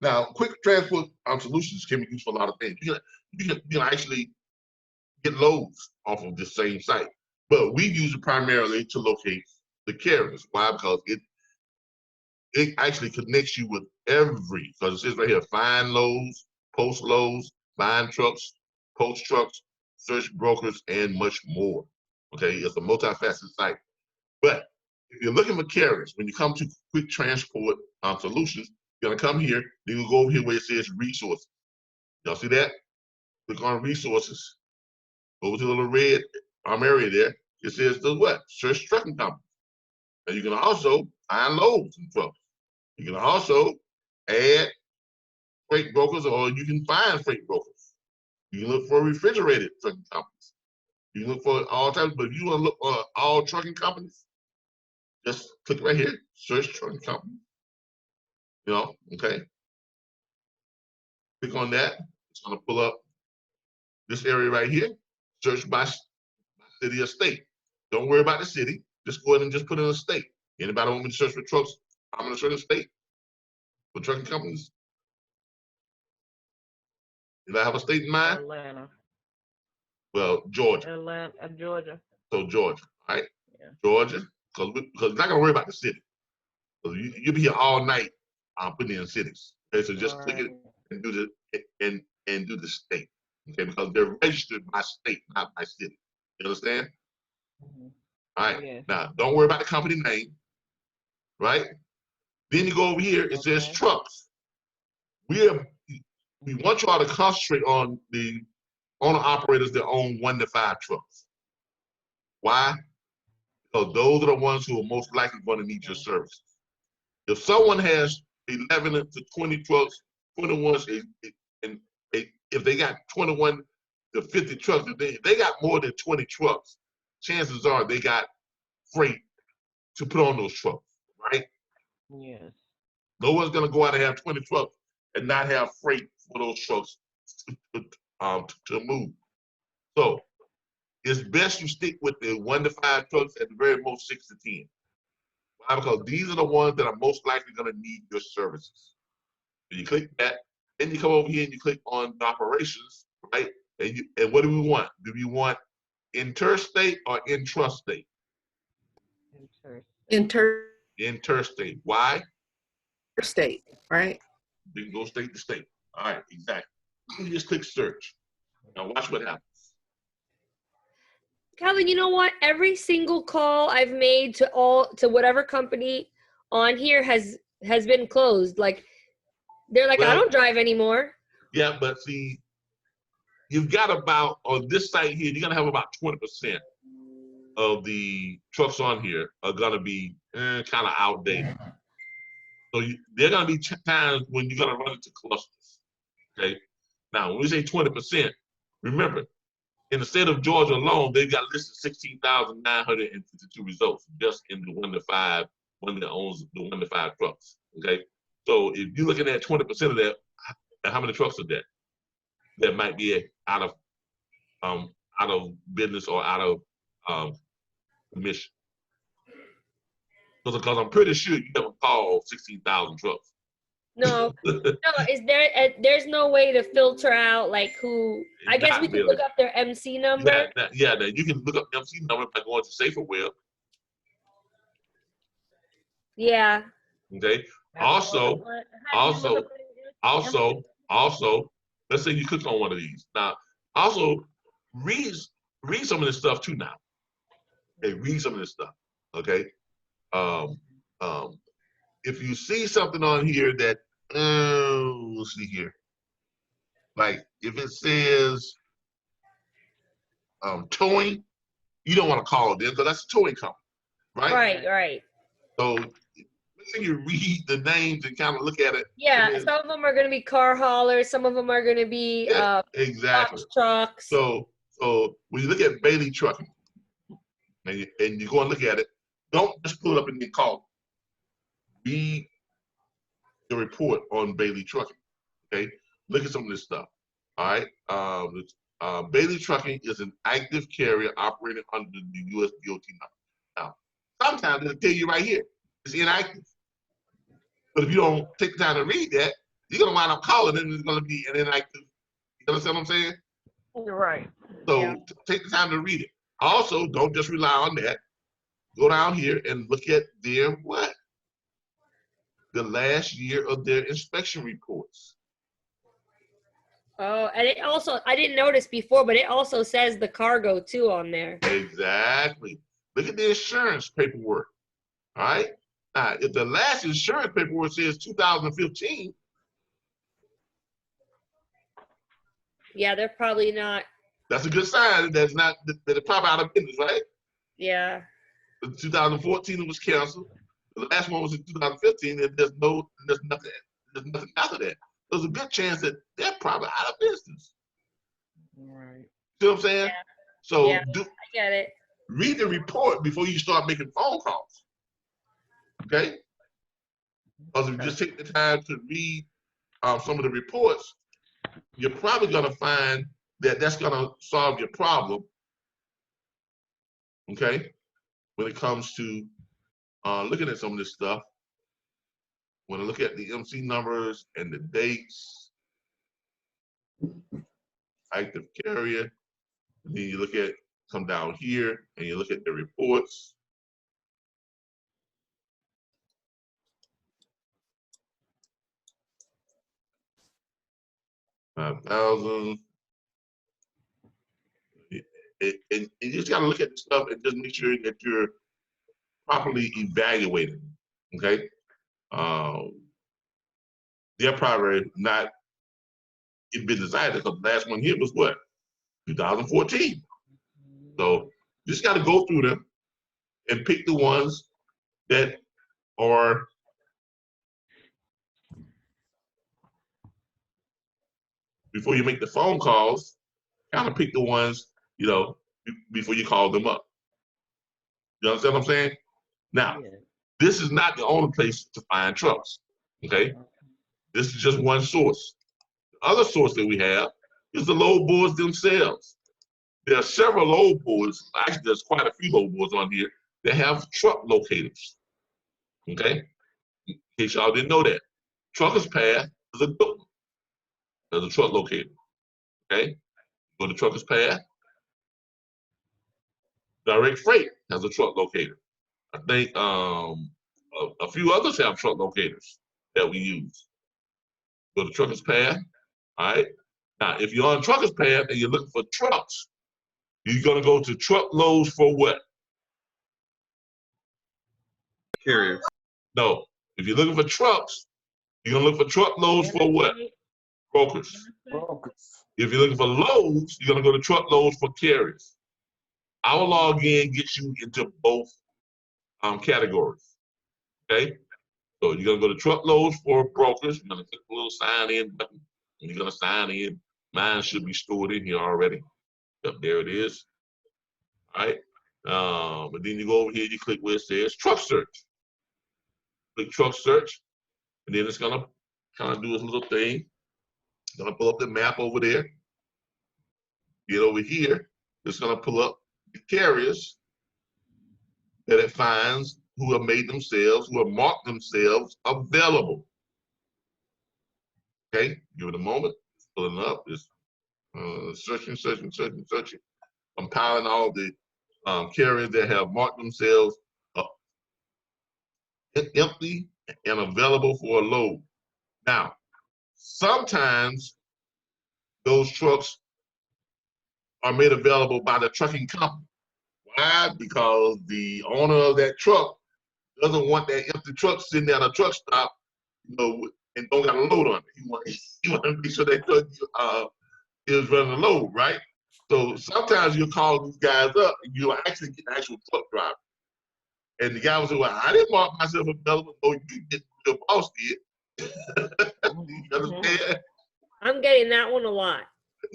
Now, Quick Transport Solutions can be used for a lot of things. You can actually get loads off of the same site, but we use it primarily to locate the carriers. Why? Because it actually connects you with because it says right here, find loads, post loads, find trucks, post trucks, search brokers, and much more. Okay, it's a multifaceted site. But if you're looking for carriers, when you come to Quick Transport Solutions, you're gonna come here, then you go over here where it says resources. Y'all see that? Click on resources. Over to the little red area there. It says the what? Search trucking companies. And you can also find loads and trucks. You can also add freight brokers, or you can find freight brokers. You can look for refrigerated trucking companies. You can look for all types, but if you want to look for all trucking companies, just click right here, search trucking companies. Okay. Click on that. It's going to pull up this area right here. Search by city or state. Don't worry about the city. Just go ahead and just put in a state. Anybody want me to search for trucks? I'm going to search a state for trucking companies. Did I have a state in mind? Atlanta. Well, Georgia. Atlanta, Georgia. So Georgia, all right? Yeah. Georgia, because we're not going to worry about the city. Because you'll be here all night putting in cities. Okay, so just click it and do the state. Okay, because they're registered by state, not by city. You understand? Mm-hmm. All right. Yeah. Now, don't worry about the company name, right? Then you go over here. It says trucks. We want y'all to concentrate on the owner operators that own 1 to 5 trucks. Why? Because those are the ones who are most likely going to need your services. If someone has 11 to 20 trucks, 21s, and if they got 21 to 50 trucks, if they got more than 20 trucks, chances are they got freight to put on those trucks, right? Yes. No one's going to go out and have 20 trucks and not have freight for those trucks to move. So it's best you stick with the 1 to 5 trucks, at the very most 6 to 10. Why? Because these are the ones that are most likely going to need your services. So you click that, then you come over here and you click on the operations, right? And what do we want? Do we want interstate or intrastate? Interstate. Why? Interstate, right? You can go state to state. All right, exactly. You just click search. Now watch what happens. Calvin, you know what? Every single call I've made to whatever company on here has been closed. Like, they're like, I Well, don't drive anymore. Yeah, but see, you've got about, on this site here, you're gonna have about 20% of the trucks on here are gonna be kind of outdated. So there are gonna be times when you're gonna run into clusters. Okay. Now, when we say 20%, remember, in the state of Georgia alone, they've got listed 16,952 results just in the 1 to 5, one that owns the 1 to 5 trucks. Okay. So if you're looking at 20% of that, how many trucks are there that might be out of business or out of commission? Because I'm pretty sure you haven't called 16,000 trucks. No, there's no way to filter out like who. I guess we could look up their MC number. Yeah, you can look up MC number by going to Safer Web. Yeah. Okay. Also, let's say you click on one of these. Now, also read some of this stuff too now. Okay, read some of this stuff. Okay. If you see something on here that, we'll see here. Like if it says towing, you don't want to call it in because that's a towing company, right? Right. So make sure you read the names and kind of look at it. Yeah, some of them are going to be car haulers. Some of them are going to be exactly box trucks. So when you look at Bailey Trucking, and you go and look at it, don't just pull it up and then call it. Read the report on Bailey Trucking. Okay, look at some of this stuff. All right, Bailey Trucking is an active carrier operating under the U.S. DOT number. Now, sometimes it'll tell you right here it's inactive. But if you don't take the time to read that, you're gonna wind up calling it and it's gonna be an inactive. You understand what I'm saying? You're right. So take the time to read it. Also, don't just rely on that. Go down here and look at their what? The last year of their inspection reports. Oh, and it also, I didn't notice before, but it also says the cargo too on there. Exactly. Look at the insurance paperwork. All right. Now, if the last insurance paperwork says 2015. Yeah, they're probably not. That's a good sign that it's probably out of business, right? Yeah. In 2014 it was canceled. The last one was in 2015, and there's nothing after that. There's a good chance that they're probably out of business. Right. See what I'm saying? Yeah. So I get it. Read the report before you start making phone calls. Okay? Because if you just take the time to read some of the reports, you're probably going to find that that's going to solve your problem. Okay? When it comes to looking at some of this stuff, when I look at the MC numbers and the dates, active carrier, and then you look at, come down here and you look at the reports. $5,000. And you just got to look at the stuff and just make sure that you're properly evaluating. Okay, they're probably not in business either because the last one here was what, 2014. So you just got to go through them and pick the ones that are before you make the phone calls. Kind of pick the ones, you know, before you call them up. You understand what I'm saying? Now, this is not the only place to find trucks, okay? This is just one source. The other source that we have is the load boards themselves. There are several load boards. Actually, there's quite a few load boards on here that have truck locators. Okay, in case y'all didn't know that, Trucker's Path is a good one. There's a truck locator. Okay, go to Trucker's Path. Direct Freight has a truck locator. I think a few others have truck locators that we use. Go to Trucker's Path. All right. Now, if you're on Trucker's Path and you're looking for trucks, you're gonna go to truckloads for what? Carriers. No. If you're looking for trucks, you're gonna look for truckloads for what? Brokers. If you're looking for loads, you're gonna go to truckloads for carriers. Our login gets you into both categories. Okay? So you're gonna go to truckloads for brokers. You're gonna click the little sign in button, and you're gonna sign in. Mine should be stored in here already. Yep, there it is. All right. But then you go over here, you click where it says truck search. Click truck search, and then it's gonna kind of do this little thing. It's gonna pull up the map over there. Get over here, it's gonna pull up the carriers that it finds who have made themselves, who have marked themselves available. Okay, give it a moment. It's pulling up. It's searching, compiling all the carriers that have marked themselves empty and available for a load. Now, sometimes those trucks are made available by the trucking company. Why? Because the owner of that truck doesn't want that empty truck sitting at a truck stop, you know, and don't got a load on it. He want to make sure that truck is running a load, right? So sometimes you'll call these guys up and you'll actually get an actual truck driver. And the guy will say, well, I didn't mark myself available. No, you did, your boss did. You understand? I'm getting that one a lot.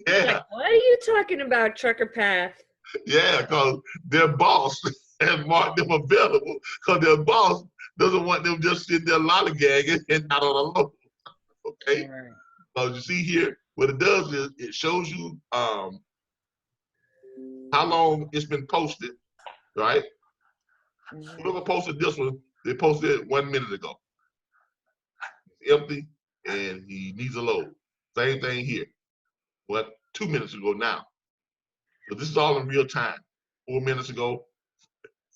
Yeah. Like, what are you talking about, Trucker Path? Yeah, because their boss has marked them available because their boss doesn't want them just sitting there lollygagging and not on a load. Okay? Right. So you see here, what it does is it shows you how long it's been posted, right? Whoever posted this one, they posted it 1 minute ago. It's empty and he needs a load. Same thing here. What, 2 minutes ago now. So this is all in real time. 4 minutes ago,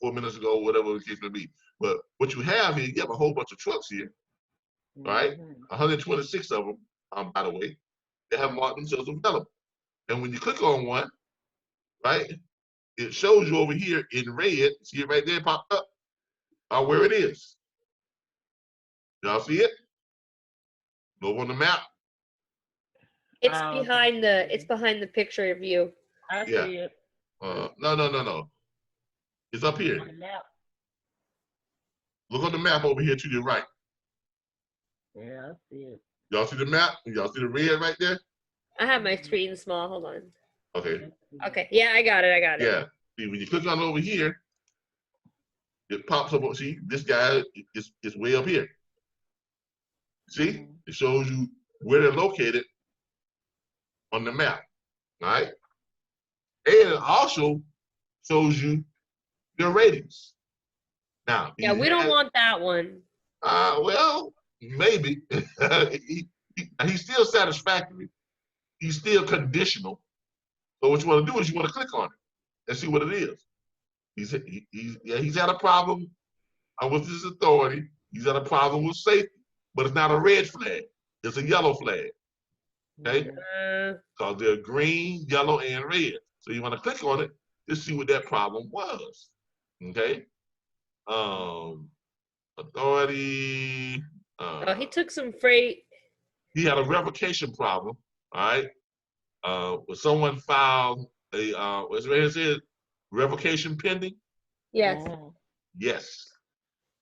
whatever the case may be. But what you have here, you have a whole bunch of trucks here, right? 126 of them, by the way, they have marked themselves available. And when you click on one, right, it shows you over here in red, see it right there popped up, where it is. Y'all see it? Go on the map. It's behind the picture of you. I Yeah. see it. No. It's up here. On the map. Look on the map over here to your right. Yeah, I see it. Y'all see the map? Y'all see the red right there? I have my screen small. Hold on. Okay. Okay. Yeah, I got it. Yeah. See, when you click on over here, it pops up. See, this guy is way up here. See? It shows you where they're located on the map. All right? And it also shows you their ratings. Now, Yeah, we don't want that one. Well, maybe. He's still satisfactory. He's still conditional. So what you want to do is you want to click on it and see what it is. He's had a problem with his authority. He's had a problem with safety, but it's not a red flag. It's a yellow flag. Okay? Because they're green, yellow, and red. So you want to click on it to see what that problem was. Okay? Authority. He took some freight. He had a revocation problem. All right. When someone filed a what's it said? Revocation pending? Yes. Yes.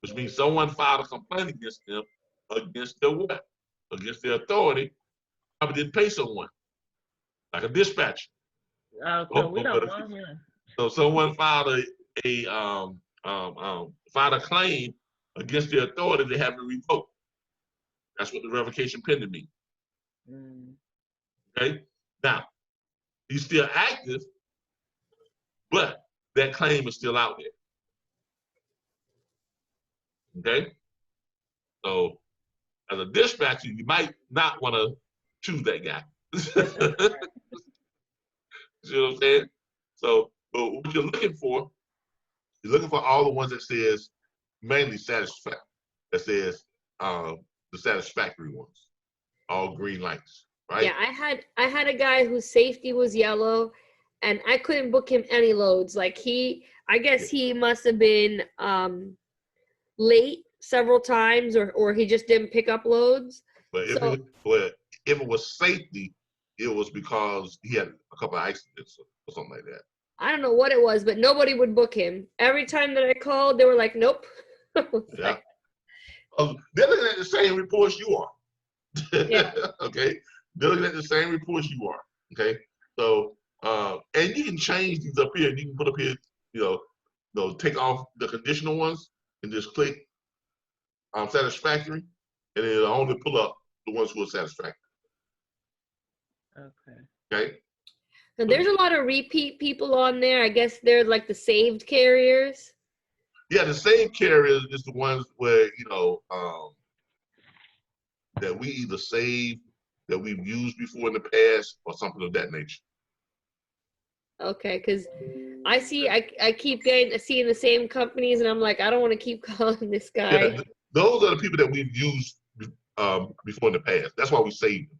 Which means someone filed a complaint against them, against their what? Against their authority. Probably didn't pay someone. Like a dispatcher. So we don't want him. So someone filed filed a claim against their authority they haven't revoked. That's what the revocation pending means. Okay? Now, he's still active, but that claim is still out there. Okay? So, as a dispatcher, you might not want to choose that guy. You know what I'm saying? So, but what you're looking for all the ones that says mainly satisfactory. That says the satisfactory ones, all green lights, right? Yeah, I had a guy whose safety was yellow, and I couldn't book him any loads. Like I guess he must have been late several times, or he just didn't pick up loads. But if it was safety, it was because he had a couple of accidents or something like that. I don't know what it was, but nobody would book him. Every time that I called, they were like, "Nope." Yeah. They're looking at the same reports you are. Yeah. Okay. They're looking at the same reports you are. Okay. So, and you can change these up here. You can put up here, take off the conditional ones and just click satisfactory, and it'll only pull up the ones who are satisfactory. Okay. Okay. And there's a lot of repeat people on there. I guess they're like the saved carriers. Yeah, the saved carriers is the ones where that we either save that we've used before in the past or something of that nature. Okay, because I keep seeing the same companies, and I'm like, I don't want to keep calling this guy. Yeah, those are the people that we've used before in the past. That's why we saved them.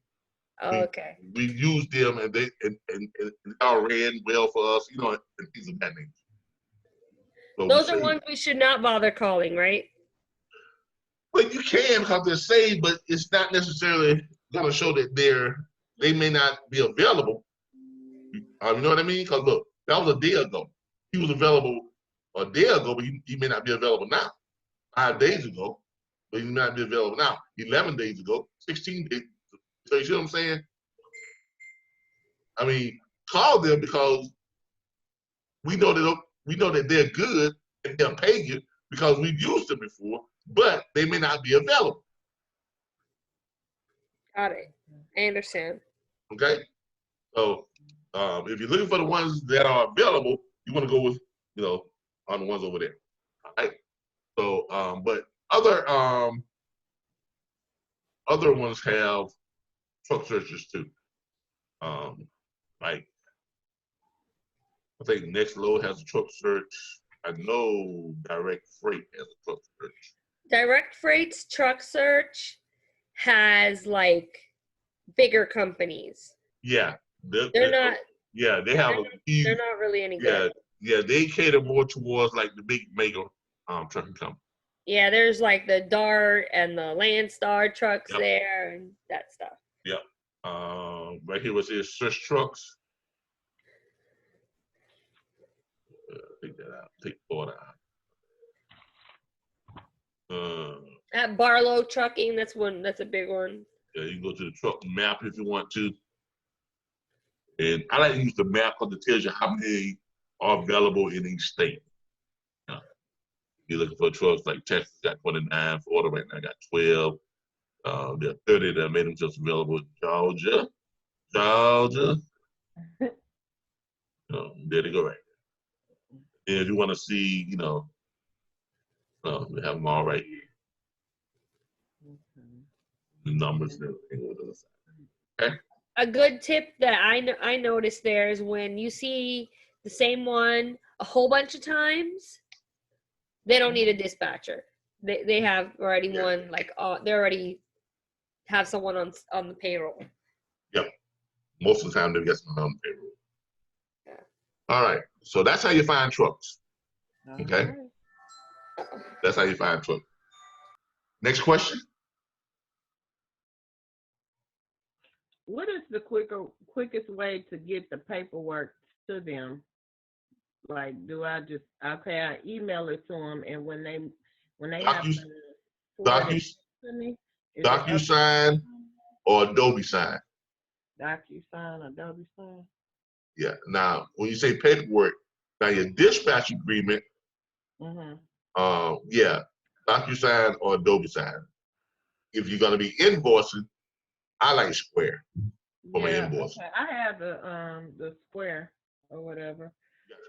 Okay. We used them, and they all ran well for us, and things of that nature. So those are ones we should not bother calling, right? Well, you can because they're saved, but it's not necessarily going to show that they may not be available. You know what I mean? Because look, that was a day ago. He was available a day ago, but he may not be available now. 5 days ago, but he may not be available now. 11 days ago, 16 days. So you see what I'm saying? I mean, call them because we know that they're good and they'll pay you because we've used them before, but they may not be available. Got it. I understand. Okay? So if you're looking for the ones that are available, you want to go with, on the ones over there. All right? So, but other ones have truck searches too. Like I think Next Load has a truck search. I know Direct Freight has a truck search. Direct Freight's truck search has like bigger companies. Yeah. They're not. Yeah, they have a huge. They're not really any good. Yeah, they cater more towards like the big mega trucking company. Yeah, there's like the Dart and the Landstar trucks there and that stuff. Yep. Right here was his search trucks. Take that out. Take order out. At Barlow Trucking, that's a big one. Yeah, you can go to the truck map if you want to. And I like to use the map because it tells you how many are available in each state. You're looking for trucks like Texas got 29, Florida right now got 12. There are 30 that made them just available in Georgia. There they go right there. And if you want to see, we have them all right here. The numbers and everything on the other side. Okay? A good tip that I noticed there is when you see the same one a whole bunch of times, they don't need a dispatcher. They have already one, like they already have someone on the payroll. Yep. Most of the time they get someone on the payroll. Yeah. All right. So that's how you find trucks. Okay. Right. That's how you find trucks. Next question. What is the quickest way to get the paperwork to them? Like, I email it to them, and when they have to forward it to me, DocuSign or Adobe Sign. DocuSign, Adobe Sign. Yeah. Now, when you say paperwork, now your dispatch agreement, DocuSign or Adobe Sign. If you're going to be invoicing, I like Square. for my Yeah, invoice. okay. I have the Square or whatever.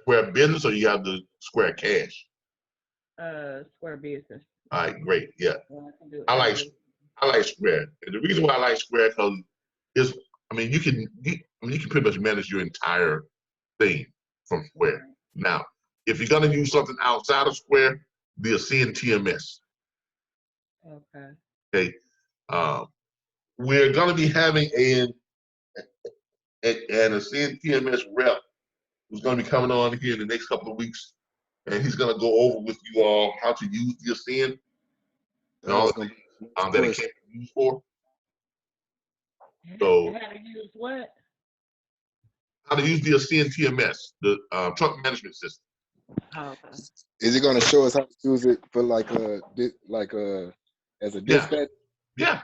Square Business, or you have the Square Cash? Square Business. All right, great. Yeah, Well, I can do I everything. like Square, and the reason why I like Square because is, I mean, you can pretty much manage your entire thing from Square. Now, if you're gonna use something outside of Square, the Ascend TMS. Okay. Okay, we're gonna be having an Ascend TMS rep who's gonna be coming on here in the next couple of weeks, and he's gonna go over with you all how to use the Ascend and all the things that it can be used for. So, How to use what? how to use the Ascend TMS, the truck management system. Oh, okay. Is it going to show us how to use it for as a dispatch? Yeah.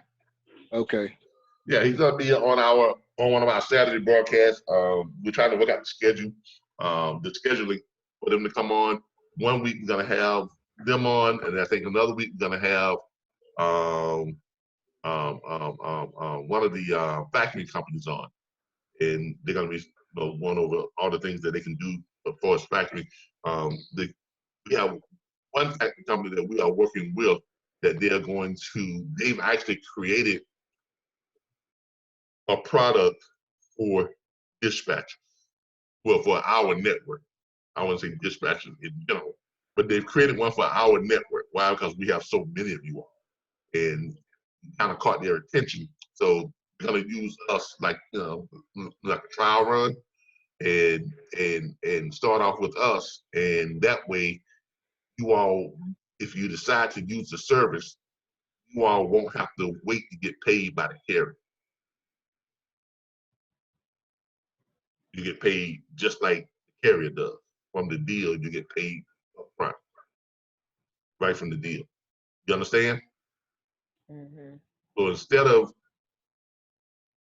Okay. Yeah, he's gonna be on one of our Saturday broadcasts. We're trying to work out the schedule, the scheduling for them to come on. One week we're gonna have them on, and I think another week we're gonna have one of the factory companies on, and they're gonna be going over all the things that they can do for us factory. We have one factory company that we are working with that they've actually created a product for dispatchers. Well, for our network. I wouldn't say dispatchers in general, but they've created one for our network. Why? Because we have so many of you all, and kind of caught their attention. So they're gonna use us like like a trial run, and start off with us, and that way, you all, if you decide to use the service, you all won't have to wait to get paid by the carrier. You get paid just like the carrier does. From the deal, you get paid up front, right from the deal. You understand? Mm-hmm. So instead of,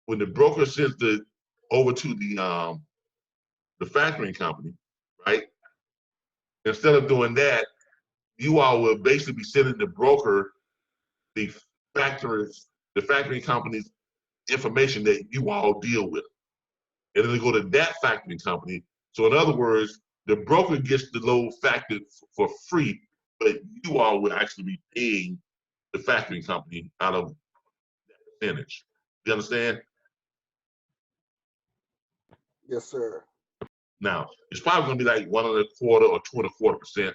when the broker sends over to the factoring company, right? Instead of doing that, you all will basically be sending the broker the factoring company's information that you all deal with. And then they go to that factoring company. So in other words, the broker gets the load factored for free, but you all will actually be paying the factoring company out of that percentage. You understand? Yes, sir. Now, it's probably gonna be like 1.25% or 2.25%,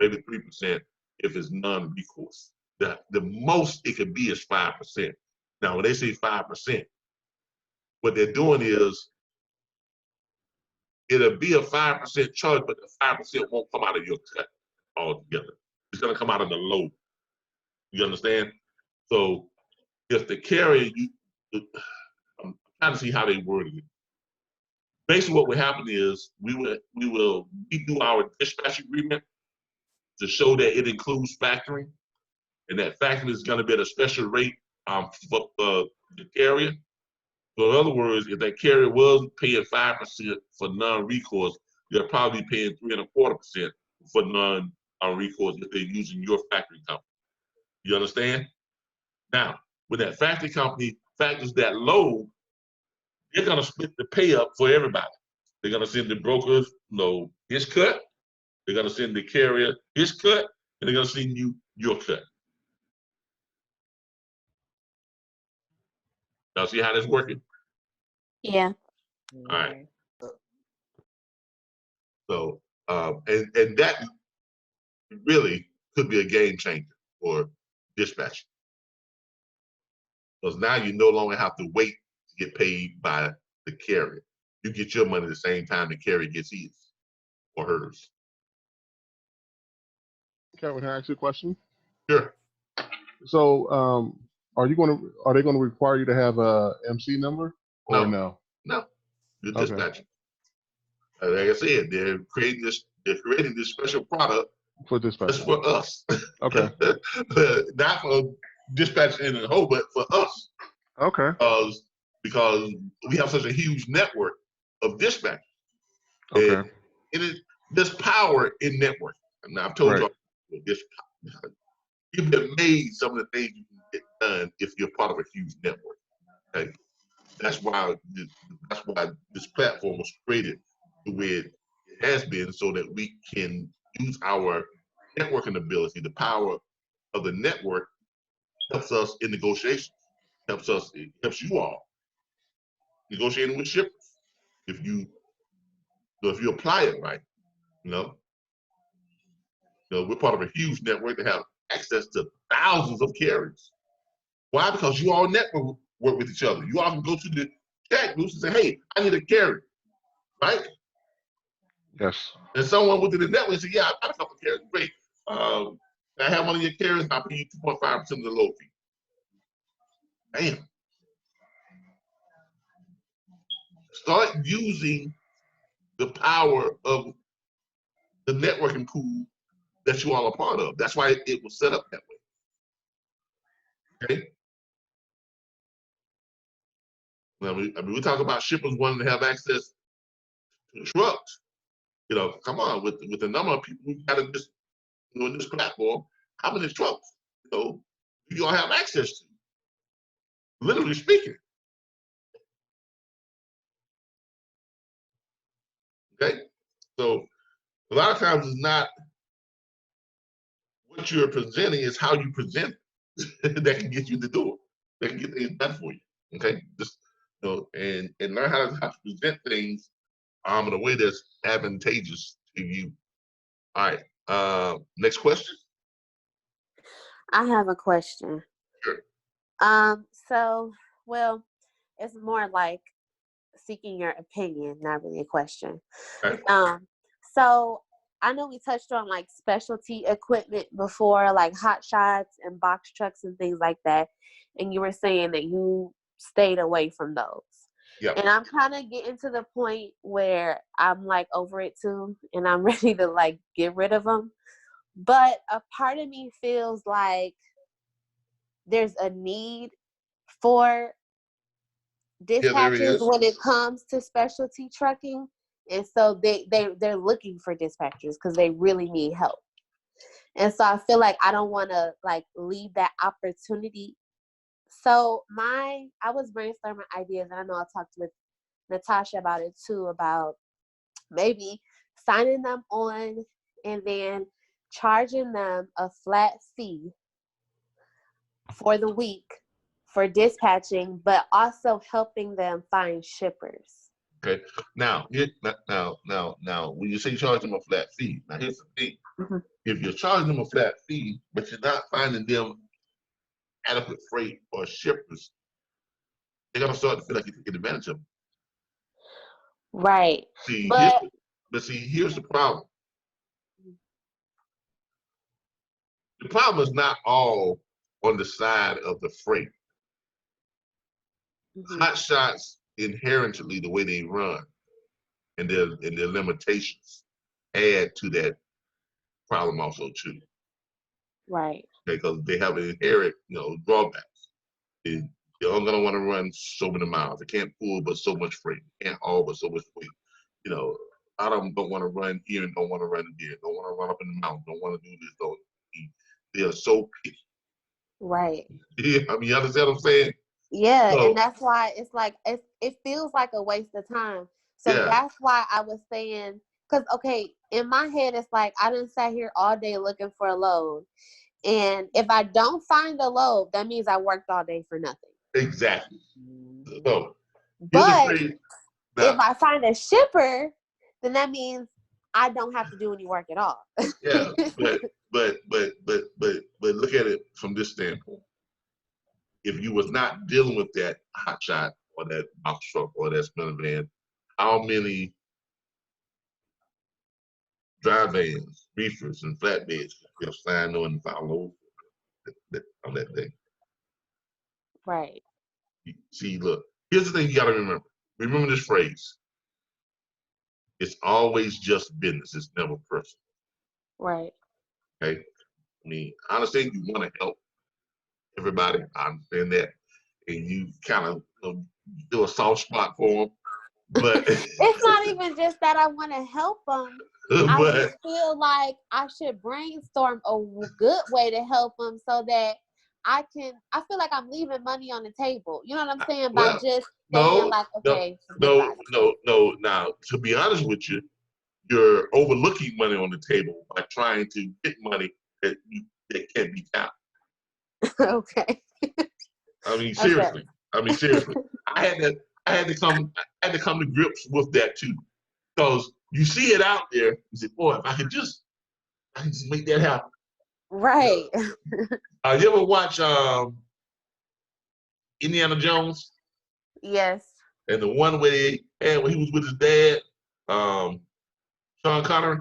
maybe 3% if it's non-recourse. The most it could be is 5%. Now, when they say 5%, what they're doing is, it'll be a 5% charge, but the 5% won't come out of your cut altogether. It's gonna come out of the load. You understand? So if the carrier, I'm trying to see how they worded it. Basically, what will happen is we do our dispatch agreement to show that it includes factoring, and that factoring is going to be at a special rate for the carrier. So in other words, if that carrier was paying 5% for non-recourse, they're probably paying 3.25% for non-recourse if they're using your factory company. You understand? Now, when that factory company factors that load, they're going to split the pay up for everybody. They're going to send the brokers, his cut. They're going to send the carrier his cut, and they're going to send you your cut. Now, see how that's working? Yeah. All right. So, and that really could be a game changer for dispatch. Because now you no longer have to wait to get paid by the carrier. You get your money the same time the carrier gets his or hers. Kevin, can I ask you a question? Sure. So, are they going to require you to have a MC number or no? No. You're dispatching. Like I said, they're creating this special product For dispatch. just for us. Okay. Not for dispatching in the whole, but for us. Okay. Because we have such a huge network of dispatchers. Okay. And there's power in network. And I've told you, you've been made some of the things you can get done if you're part of a huge network. Okay. That's why this platform was created the way it has been, so that we can use our networking ability. The power of the network helps us in negotiations. It helps you all negotiating with shippers. If you apply it right, you know, we're part of a huge network that have access to thousands of carriers. Why? Because you all network work with each other. You all can go to the chat groups and say, "Hey, I need a carrier," right? Yes. And someone within the network say, "Yeah, I've got a couple of carriers. Great. Can I have one of your carriers? I'll pay you 2.5% of the load fee." Bam. Start using the power of the networking pool that you all are part of. That's why it was set up that way. Okay. Now, we talk about shippers wanting to have access to trucks. You know, come on, with the number of people we've got in this, in this platform, how many trucks, you all have access to? Literally speaking. Okay. So a lot of times it's not what you're presenting, it's how you present it that can get you the door. That can get things done for you. Okay. Just and learn how to present things in a way that's advantageous to you. All right. Next question. I have a question. Sure. So, well, it's more like seeking your opinion, not really a question. Okay. So I know we touched on like specialty equipment before, like hot shots and box trucks and things like that. And you were saying that you stayed away from those. Yep. And I'm kind of getting to the point where I'm like over it too, and I'm ready to like get rid of them. But a part of me feels like there's a need for dispatchers when it comes to specialty trucking. And so they're looking for dispatchers because they really need help. And so I feel like I don't want to like leave that opportunity. So I was brainstorming ideas, and I know I talked with Natasha about it too, about maybe signing them on and then charging them a flat fee for the week for dispatching, but also helping them find shippers. Okay. Now, when you say charge them a flat fee, now here's the thing. Mm-hmm. If you're charging them a flat fee, but you're not finding them adequate freight or shippers, they're gonna start to feel like you can get advantage of them. Right. Here's the problem. The problem is not all on the side of the freight. Mm-hmm. Hot shots inherently, the way they run and their limitations add to that problem also too. Right. Because they have an inherent, drawbacks. They're only gonna want to run so many miles. They can't pull but so much freight. They can't haul but so much weight. A lot of them don't want to run here and don't want to run there. Don't want to run up in the mountain. Don't want to do this. They are so picky. Right. Yeah, you understand what I'm saying? Yeah, and that's why it's like it feels like a waste of time. So that's why I was saying, because in my head it's like I done sat here all day looking for a load, and if I don't find a load, that means I worked all day for nothing. Exactly. So, but if I find a shipper, then that means I don't have to do any work at all. Yeah, but look at it from this standpoint. If you was not dealing with that hot shot or that box truck or that sprinter van, how many dry vans, reefers, and flatbeds you have signed on and follow on that day? Right. See, look, here's the thing you got to remember. Remember this phrase. It's always just business. It's never personal. Right. Okay? I understand you want to help everybody. I understand that. And you kind of do a soft spot for them. But it's not even just that I want to help them. I just feel like I should brainstorm a good way to help them so that I feel like I'm leaving money on the table. You know what I'm saying? Well, By just no, saying like, okay, forget no, about it. no. Now, to be honest with you, you're overlooking money on the table by trying to get money that can't be counted. Okay. I mean, seriously. I had to come to grips with that too, because you see it out there. You say, boy, if I could just make that happen. Right. You ever watch Indiana Jones? Yes. And the one where he was with his dad, Sean Connery.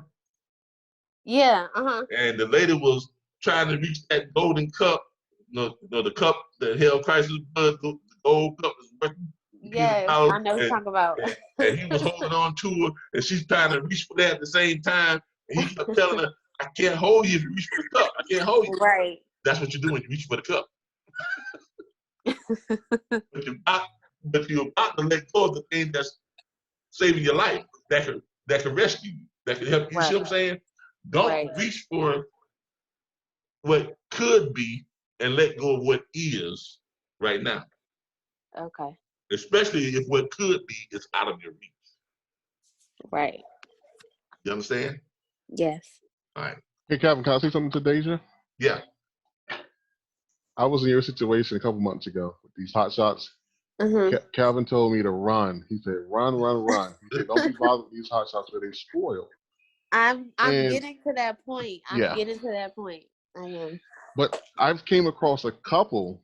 Yeah. And the lady was trying to reach that golden cup, the cup that held Christ's blood, the gold cup is worth Yes, I know what you're talking about. And he was holding on to her, and she's trying to reach for that at the same time. And he kept telling her, I can't hold you if you reach for the cup. I can't hold you. Right. That's what you're doing. You reach for the cup. but you're about to let go of the thing that's saving your life, that could rescue you, that could help you. Right. See what I'm saying? Don't reach for what could be and let go of what is right now. Okay. Especially if what could be is out of your reach. Right. You understand? Yes. All right. Hey, Calvin, can I say something to Deja? Yeah. I was in your situation a couple months ago with these hot shots. Mm-hmm. Calvin told me to run. He said, run, run, run. He said, don't be bothered with these hot shots where they spoil. I'm getting to that point. I am. But I've came across a couple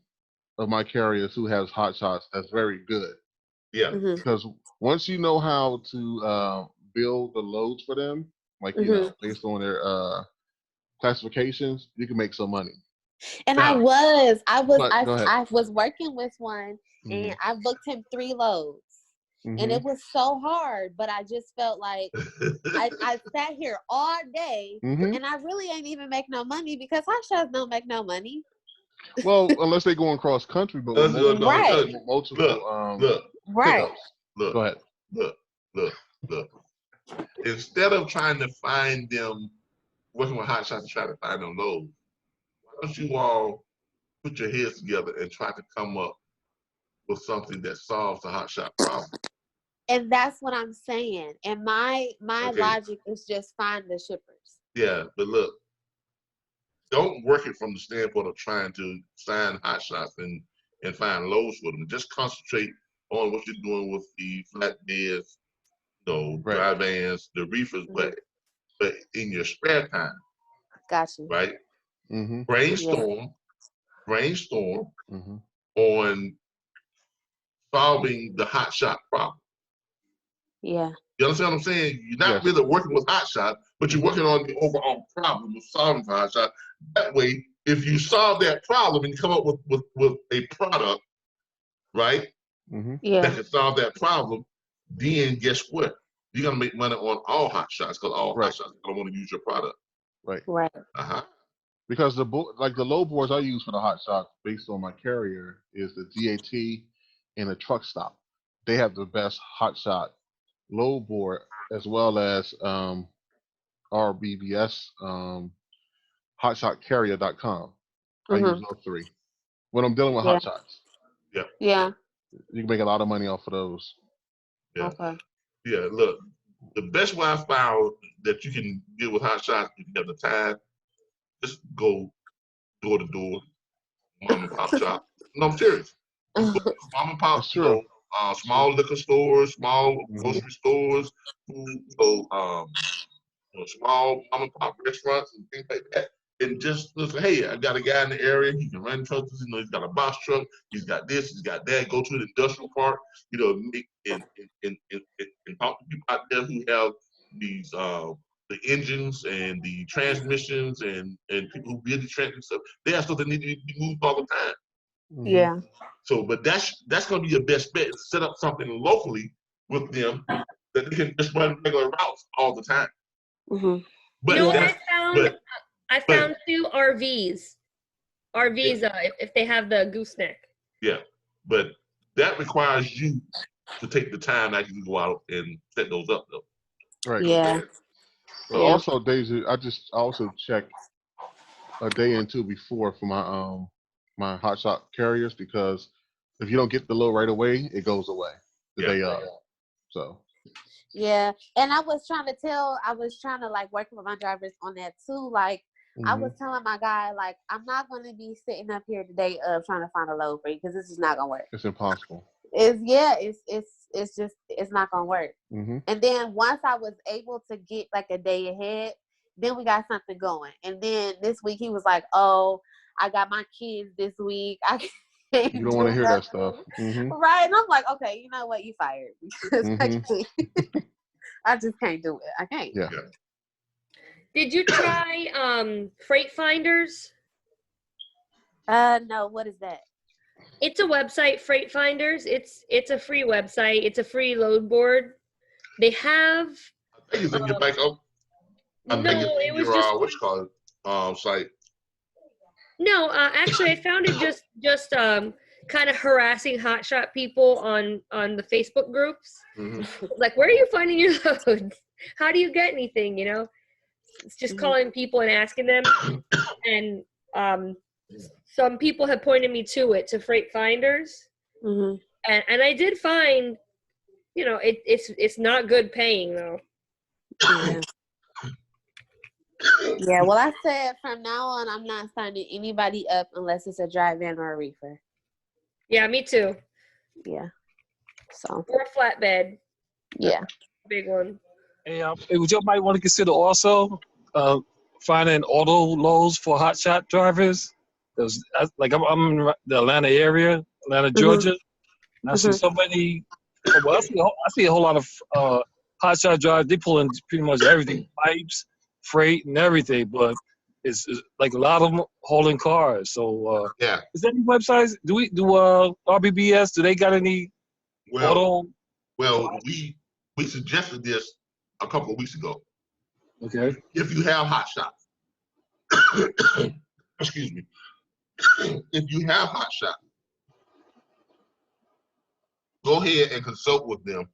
of my carriers who has hot shots that's very good. Yeah. Mm-hmm. Because once you know how to build the loads for them, like, you know, based on their classifications, you can make some money. And now, I was working with one, and I booked him 3 loads. And it was so hard, but I just felt like I sat here all day, and I really ain't even make no money because hot shots don't make no money. Well, unless they go across country, but with multiple right. Look, go ahead. Look. Instead of trying to find them, working with hot shots to try to find them loads, why don't you all put your heads together and try to come up with something that solves the hot shot problem? And that's what I'm saying. And my logic is just find the shippers. Yeah, but look, don't work it from the standpoint of trying to sign hot shots and find loads for them. Just concentrate on what you're doing with the flatbeds, dry vans, the reefers, but in your spare time. Gotcha. Right? Brainstorm on solving the hot shot problem. Yeah. You understand what I'm saying? You're not really working with hot shot, but you're working on the overall problem of solving the hot shot. That way, if you solve that problem and come up with a product, right? That can solve that problem, then guess what? You're gonna make money on all hot shots because all hot shots don't want to use your product. Right. Because the low boards I use for the hot shots based on my carrier is the DAT and the truck stop. They have the best hot shot low board as well as RBBS hotshotcarrier.com. I use those 3 when I'm dealing with hot shots. Yeah. You can make a lot of money off of those. Yeah. Okay. Yeah, look, the best way I found that you can get with hot shots if you have the time, just go door to door, mom and pop shop. No, I'm serious. Mom and pop, small liquor stores, small grocery stores, small mom and pop restaurants and things like that. And just listen, hey, I got a guy in the area. He can run trucks. He's got a box truck. He's got this. He's got that. Go to the industrial park. And talk to people out there who have these the engines and the transmissions and people who build the transmission stuff. They have stuff that need to be moved all the time. Yeah. So, but that's going to be your best bet. Set up something locally with them that they can just run regular routes all the time. But you know what I found 2 RVs. If they have the gooseneck. Yeah, but that requires you to take the time that you can go out and set those up, though. Right. Yeah. But also, Daisy, I also check a day or 2 before for my hotshot carriers, because if you don't get the load right away, it goes away the day of. So. Yeah, and I was trying to like work with my drivers on that too. Like I was telling my guy, like, I'm not going to be sitting up here today of trying to find a load for you because this is not gonna work. It's impossible. It's not gonna work. And then once I was able to get like a day ahead, then we got something going. And then this week he was like, "Oh, I got my kids this week. I can't You don't want to hear that stuff, right?" And I'm like, "Okay, you know what? You fired because I just can't do it. I can't." Yeah. Did you try Freight Finders? No. What is that? It's a website, Freight Finders. It's a free website. It's a free load board. They have. I think it's in your back up. No, it was just. What's called site. No, actually, I found it just kind of harassing hotshot people on the Facebook groups. Like, where are you finding your loads? How do you get anything? You know, it's just calling people and asking them. And some people have pointed me to Freight Finders, and I did find, you know, it's not good paying though. Yeah, well, I said from now on, I'm not signing anybody up unless it's a dry van or a reefer. Yeah, me too. Yeah. So. Or a flatbed. Yeah. Big one. Hey, would you might want to consider also finding auto loads for hotshot drivers? Because like I'm in the Atlanta area, Atlanta, Georgia, and I see so many. Well, I see a whole lot of hotshot drivers. They pull in pretty much everything, pipes, freight, and everything. But it's like a lot of them hauling cars. So is there any websites? Do RBBS? Do they got any auto? Well, we suggested this a couple of weeks ago. Okay. If you have hotshot, excuse me. If you have hotshot, go ahead and consult with them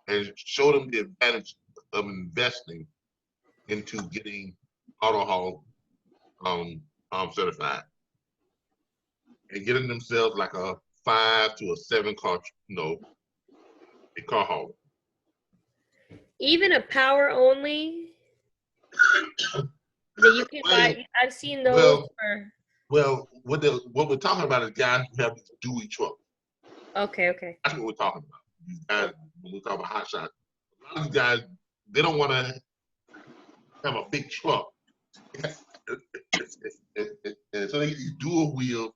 and show them the advantage of investing into getting auto haul certified and getting themselves like a 5 to a 7 car, a car hauler. Even a power only that you can buy. I've seen those for. Well, what we're talking about is guys who have these Dewey trucks. Okay. That's what we're talking about. These guys, when we talk about hot shots, a lot of these guys, they don't want to have a big truck. And so they get these dual wheel,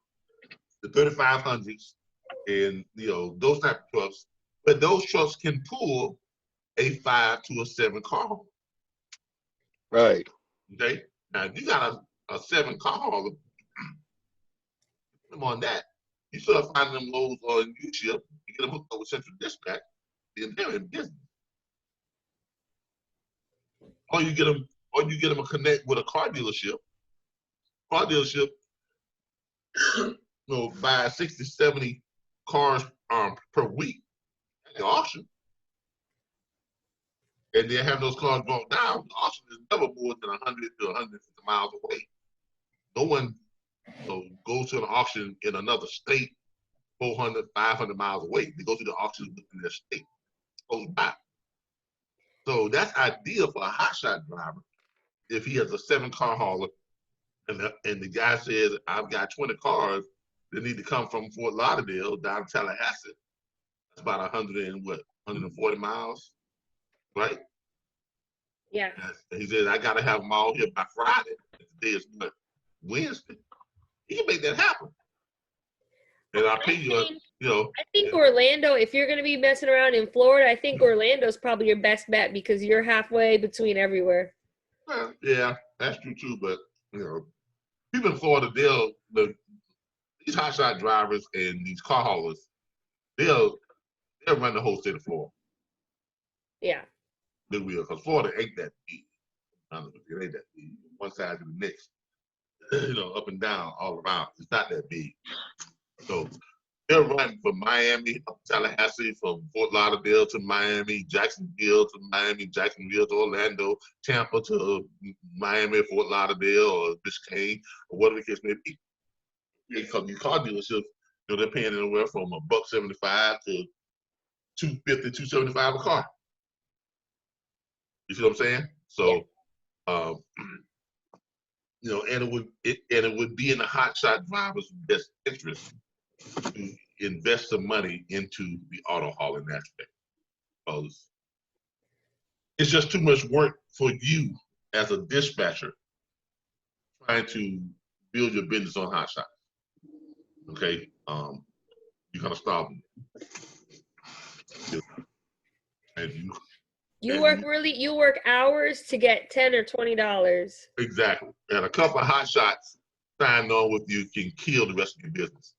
the 3500s, and those type of trucks. But those trucks can pull a 5 to a 7 car hauler. Right. Okay. Now, if you got a 7 car hauler, come on that. You start finding them loads on U-Ship, you get them hooked up with Central Dispatch, then they're in business. Or you get them a connect with a car dealership. Car dealership, buy 60, 70 cars per week at the auction. And then have those cars brought down. The auction is never more than 100 to 150 miles away. No one goes to an auction in another state 400, 500 miles away. They go to the auction within their state, close by. So that's ideal for a hotshot driver if he has a 7 car hauler and the guy says, I've got 20 cars that need to come from Fort Lauderdale down to Tallahassee. That's about 140 miles, right? Yeah. And he says, I got to have them all here by Friday. Today is Wednesday. He can make that happen. And I think Orlando, if you're going to be messing around in Florida, I think Orlando's probably your best bet because you're halfway between everywhere. Well, yeah, that's true too. But people in Florida, these hotshot drivers and these car haulers, they'll run the whole state of Florida. Yeah. They will, because Florida ain't that big. It ain't that big. One side to the next, up and down all around. It's not that big. So they're running from Miami up to Tallahassee, from Fort Lauderdale to Miami, Jacksonville to Miami, Jacksonville to Orlando, Tampa to Miami, Fort Lauderdale, or Biscayne, or whatever the case may be. because your car dealerships, they're paying anywhere from $1.75 to $2.50, $2.75 a car. You see what I'm saying? So, and it would be in the hotshot driver's best interest to invest some money into the auto hauling aspect, because it's just too much work for you as a dispatcher trying to build your business on hotshot. Okay, you're gonna stop them. You work hours to get $10 or $20. Exactly, and a couple of hotshots signed on with you can kill the rest of your business.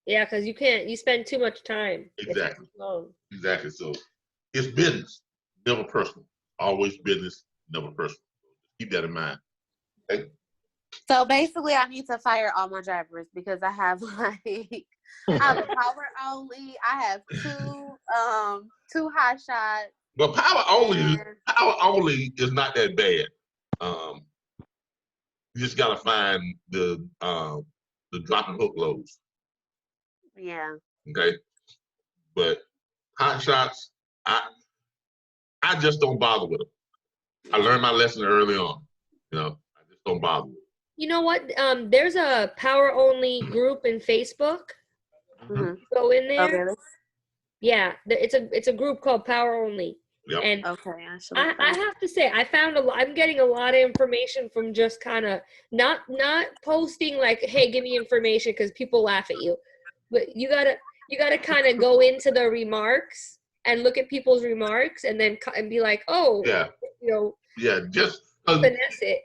Yeah, because you spend too much time. Exactly. Exactly. So it's business, never personal. Always business, never personal. Keep that in mind. Okay? So basically, I need to fire all my drivers because I have I have a power only. I have two hot shots. But power only is not that bad. You just gotta find the drop and hook loads. Yeah. Okay. But hot shots, I just don't bother with them. I learned my lesson early on. I just don't bother with them. You know what? There's a power only group in Facebook. Mm-hmm. Go in there. Oh, really? Yeah, it's a group called Power Only. Yep. And okay, I have to say, I'm getting a lot of information from just kind of not posting like, hey, give me information, because people laugh at you. But you gotta kind of go into the remarks and look at people's remarks and then be like, oh, yeah, just finesse it.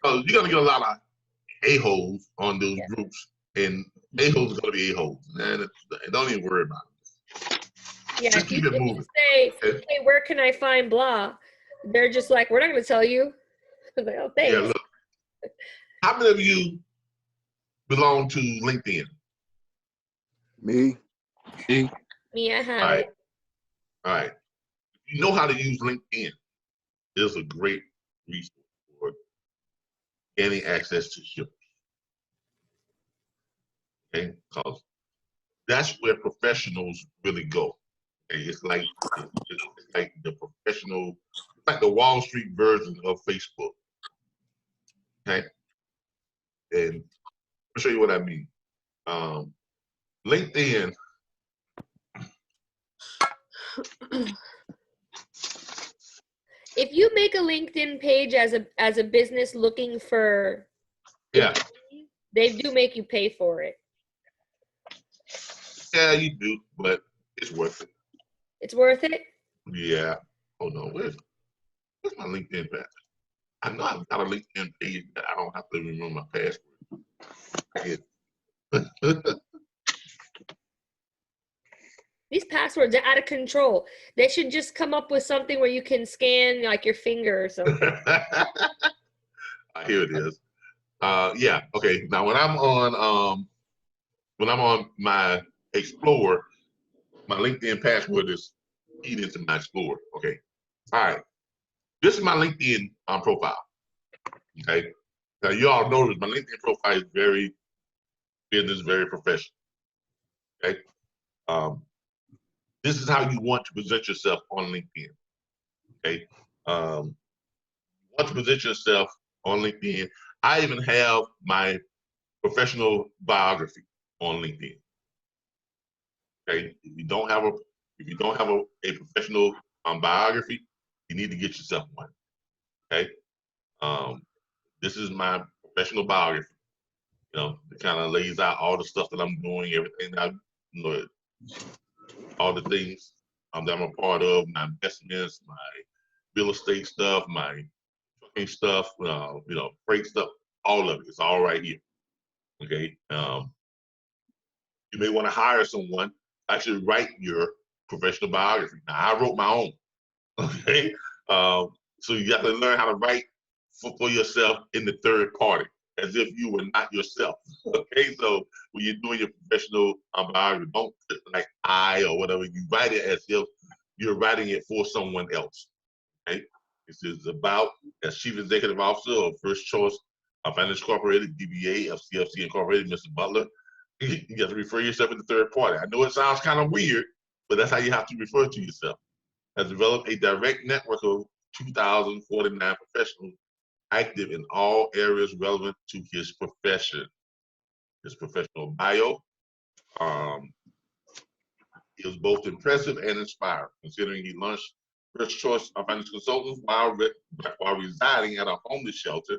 You're gonna get a lot of a-holes on those groups, and a-holes are gonna be a-holes, and don't even worry about it. Yeah, just keep it moving. You say, hey, where can I find blah? They're just like, we're not going to tell you. I'm like, oh, thanks. Yeah, look. How many of you belong to LinkedIn? Me. Me, I have it. All right. If you know how to use LinkedIn, it's a great resource for gaining access to shippers. Okay, because that's where professionals really go. Okay? It's like the professional, it's like the Wall Street version of Facebook. Okay, and I'll show you what I mean. LinkedIn. If you make a LinkedIn page as a business looking for, they do make you pay for it. Yeah, you do, but it's worth it. It's worth it? Yeah. Hold on, where's my LinkedIn page? I know I've got a LinkedIn page that I don't have to remember my password. These passwords are out of control. They should just come up with something where you can scan like your finger or something. Here it is. Yeah. Okay. Now when I'm on my Explorer, my LinkedIn password is keyed into my Explorer. Okay. All right. This is my LinkedIn profile. Okay. Now you all notice my LinkedIn profile is very business, very professional. Okay. This is how you want to present yourself on LinkedIn. Okay. You want to present yourself on LinkedIn. I even have my professional biography on LinkedIn. Okay. If you don't have a professional biography, you need to get yourself one. Okay. This is my professional biography. It kind of lays out all the stuff that I'm doing, everything that all the things that I'm a part of, my investments, my real estate stuff, my trucking stuff, freight stuff, all of it. It's all right here. Okay. You may want to hire someone actually write your professional biography. Now, I wrote my own. Okay. So you got to learn how to write for yourself in the third party, as if you were not yourself. Okay, so when you're doing your professional biography, don't put like I or whatever. You write it as if you're writing it for someone else. Okay, this is about, as Chief Executive Officer or First Choice Financial Incorporated, DBA, FCFC Incorporated, Mr. Butler. You got to refer yourself as the third party. I know it sounds kind of weird, but that's how you have to refer to yourself. Has developed a direct network of 2,049 professionals active in all areas relevant to his profession. His professional bio is both impressive and inspiring, considering he launched First Choice Financial Consultants while residing at a homeless shelter.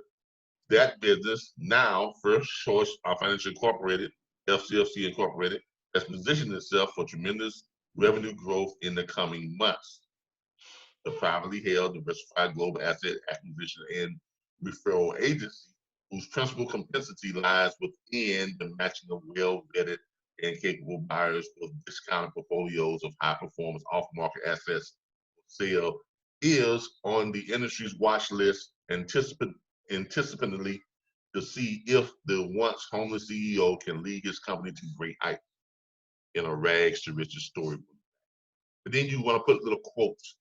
That business, now First Choice Financial Incorporated, FCFC Incorporated, has positioned itself for tremendous revenue growth in the coming months. The privately held diversified global asset acquisition and referral agency, whose principal compensity lies within the matching of well-vetted and capable buyers with discounted portfolios of high-performance off-market assets for sale, is on the industry's watch list, anticipatingly to see if the once homeless CEO can lead his company to great heights in a rags to riches story. But then you want to put little quotes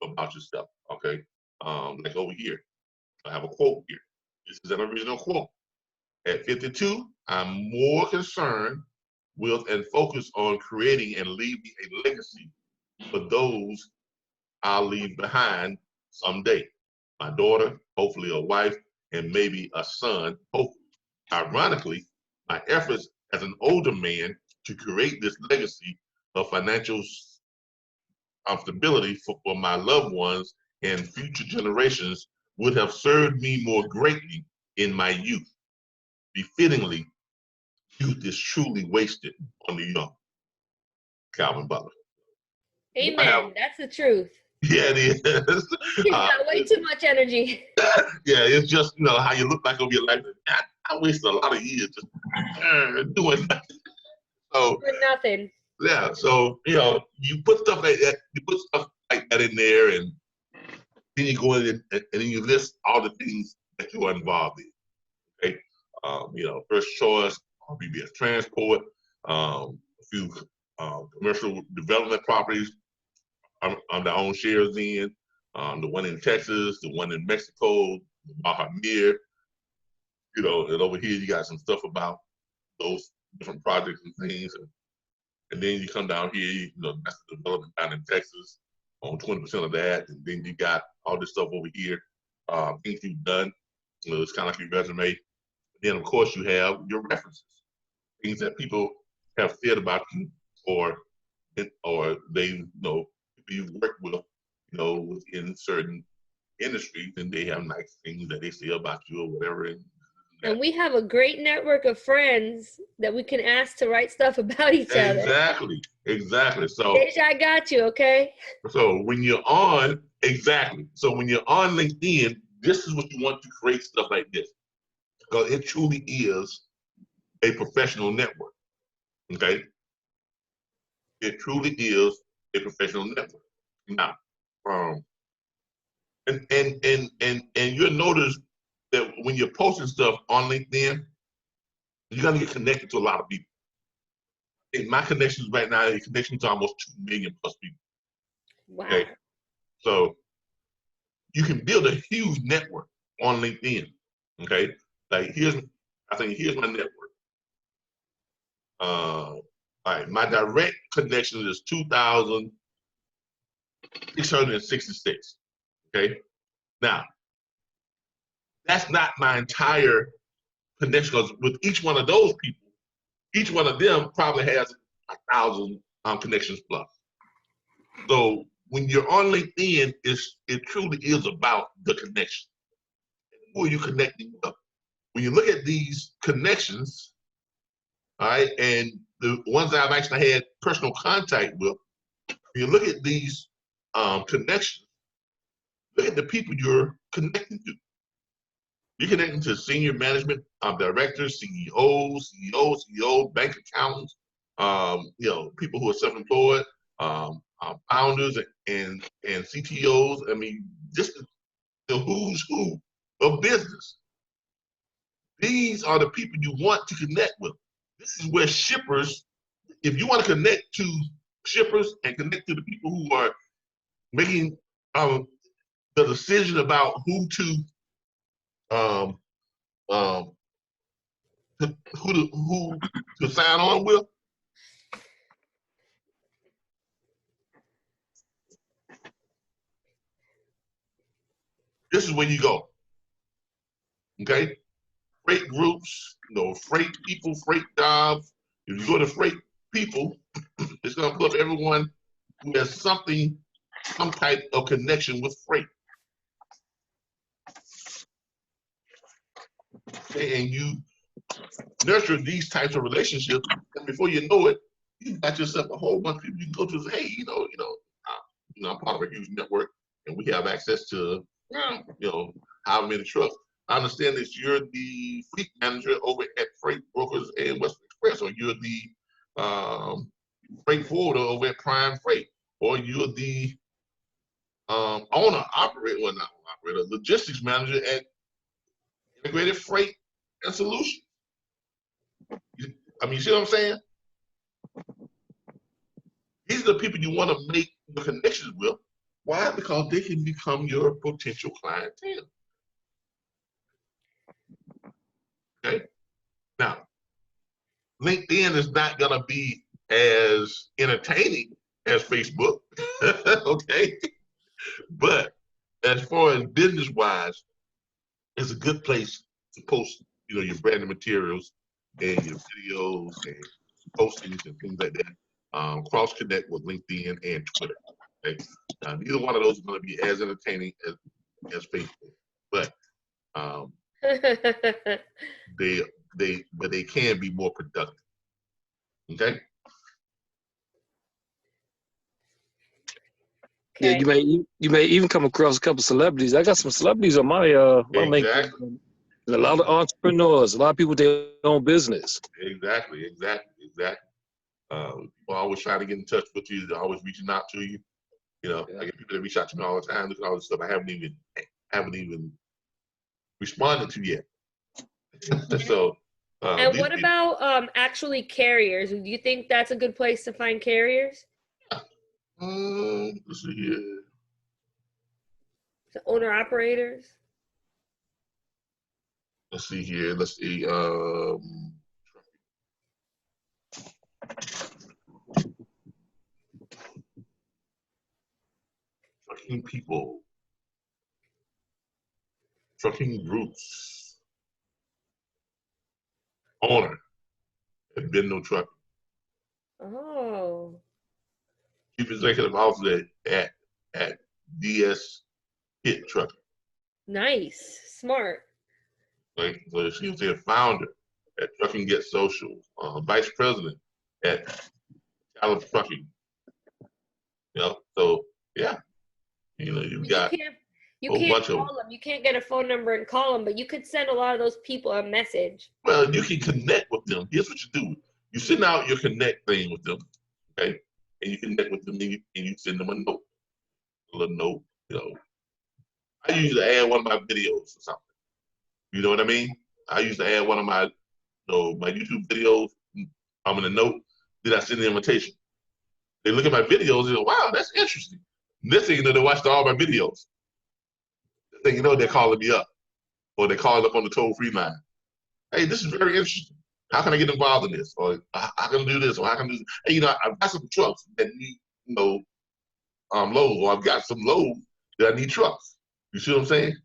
about yourself, okay? Like over here, I have a quote here. This is an original quote. At 52, I'm more concerned with and focused on creating and leaving a legacy for those I'll leave behind someday. My daughter, hopefully a wife, and maybe a son, hopefully. Ironically, my efforts as an older man to create this legacy of financial stability for my loved ones and future generations would have served me more greatly in my youth. Befittingly, youth is truly wasted on the young. Calvin Butler. Amen. That's the truth. Yeah, it is. He's got way too much energy. Yeah, it's just, you know, how you look like over your life. I wasted a lot of years just doing nothing. So, For nothing. yeah, so, you know, you put stuff like that, in there, and then you go in and then you list all the things that you are involved in. Okay, you know, First Choice, RBBS Transport, a few commercial development properties on their own shares in, the one in Texas, the one in Mexico, Baja Mir, you know, and over here you got some stuff about those different projects and things, and then you come down here, you know, that's the development down in Texas on 20% of that, and then you got all this stuff over here, things you've done, you know, it's kind of like your resume. And then of course you have your references, things that people have said about you, or they, you know, you work with, you know, within certain industries, and they have nice things that they say about you or whatever. And we have a great network of friends that we can ask to write stuff about each other. Exactly. So Deja, I got you, okay? So when you're on, so when you're on LinkedIn, this is what you want to create, stuff like this. Because it truly is a professional network. Okay? It truly is a professional network. Now, and you'll notice that when you're posting stuff on LinkedIn, you're gonna get connected to a lot of people. In my connections right now, you're connecting to almost 2 million plus people. Wow. Okay? So you can build a huge network on LinkedIn. Okay? Like here's my network. All right, my direct connection is 2,666. Okay? Now, that's not my entire connection, because with each one of those people, each one of them probably has 1,000 connections plus. So when you're on LinkedIn, it truly is about the connection. Who are you connecting with? When you look at these connections, all right, and the ones that I've actually had personal contact with, when you look at these connections, look at the people you're connecting to. You're connecting to senior management directors, CEOs, bank accountants, you know, people who are self-employed, founders and CTOs. I mean, just the who's who of business. These are the people you want to connect with. This is where shippers, if you want to connect to shippers and connect to the people who are making the decision about who to who to sign on with. This is where you go. Okay? Freight groups, freight people, freight jobs. If you go to freight people, it's gonna pull up everyone who has some type of connection with freight. Okay, and you nurture these types of relationships, and before you know it, you've got yourself a whole bunch of people you can go to and say, hey, I'm part of a huge network, and we have access to, how many trucks. I understand that you're the fleet manager over at Freight Brokers and Western Express, or you're the freight forwarder over at Prime Freight, or you're the logistics manager at Integrated Freight and Solutions. You see what I'm saying? These are the people you want to make the connections with. Why? Because they can become your potential clientele. Okay? Now, LinkedIn is not going to be as entertaining as Facebook, okay? But as far as business-wise, it's a good place to post, your branding materials and your videos and postings and things like that. Cross-connect with LinkedIn and Twitter. Okay? Neither one of those is going to be as entertaining as Facebook, but they can be more productive. Okay. Yeah, you may even come across a couple celebrities. I got some celebrities on my LinkedIn. A lot of entrepreneurs, a lot of people with their own business. Exactly. People always trying to get in touch with you. They're always reaching out to you. I get people that reach out to me all the time. Look at all this stuff I haven't even responded to yet. So. And what about actually carriers? Do you think that's a good place to find carriers? Let's see here. The owner operators. Let's see here. Let's see. Trucking people. Trucking groups. Owner. Has been no trucking. Oh. Chief Executive Officer at DS Hit Trucking. Nice. Smart. Like, so she was a founder at Trucking Get Social, vice president at Talent Trucking. So yeah, you've got you can't call them. You can't get a phone number and call them, but you could send a lot of those people a message. Well, you can connect with them. Here's what you do: you send out your connect thing with them, okay, and you connect with them, and you send them a little note. I usually add one of my videos or something. You know what I mean? I used to add one of my YouTube videos. I'm in a note. Then I send the invitation. They look at my videos and go, wow, that's interesting. Next thing you know, they watched all my videos. Next thing you know, they're calling me up. Or they call up on the toll-free line. Hey, this is very interesting. How can I get involved in this? Or how can I do this? Or how can I do this? Hey, I've got some trucks that need, loads. Or I've got some loads that I need trucks. You see what I'm saying?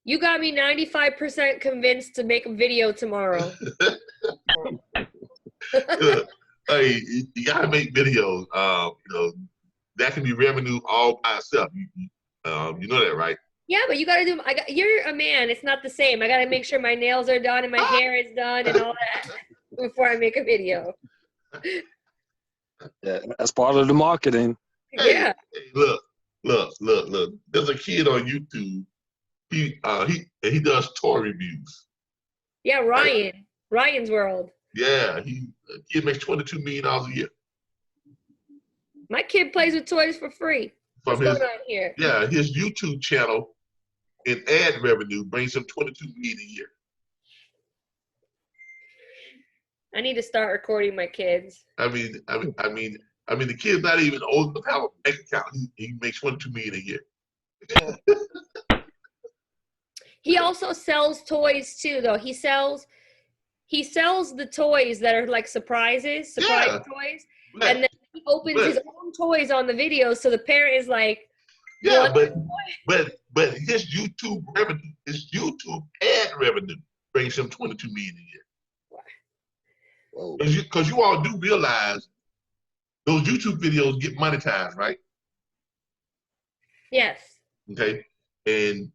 You got me 95% convinced to make a video tomorrow. Hey, you gotta make videos. That can be revenue all by itself. You know that, right? Yeah, but you gotta do. You're a man. It's not the same. I gotta make sure my nails are done and my hair is done and all that before I make a video. Yeah, that's part of the marketing. Yeah. Hey, look. There's a kid on YouTube. He does toy reviews. Yeah, Ryan. Right? Ryan's World. Yeah, kid makes $22 million a year. My kid plays with toys for free. What's going on here? Yeah, his YouTube channel and ad revenue brings him $22 million a year. I need to start recording my kids. I mean, the kid's not even old enough to have a bank account. He makes $22 million a year. He also sells toys too, though. He sells the toys that are like surprise Yeah. toys, But, and then he opens his own toys on the video, so the parent is like, yeah, "What?" but his YouTube revenue, his YouTube ad revenue brings him 22 million a year. Whoa. Because you all do realize those YouTube videos get monetized, right? Yes. Okay, and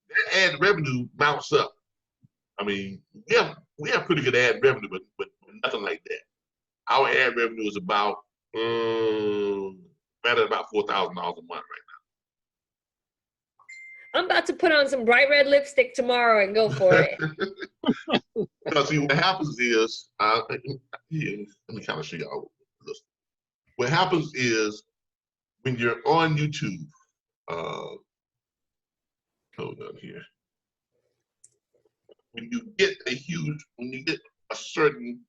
that ad revenue mounts up. I mean, we have pretty good ad revenue, but nothing like that. Our ad revenue is about about $4,000 a month right I'm about to put on some bright red lipstick tomorrow and go for it. now. Because see, what happens is, let me kind of show y'all this. What happens is when you're on YouTube, hold on here. When you get a certain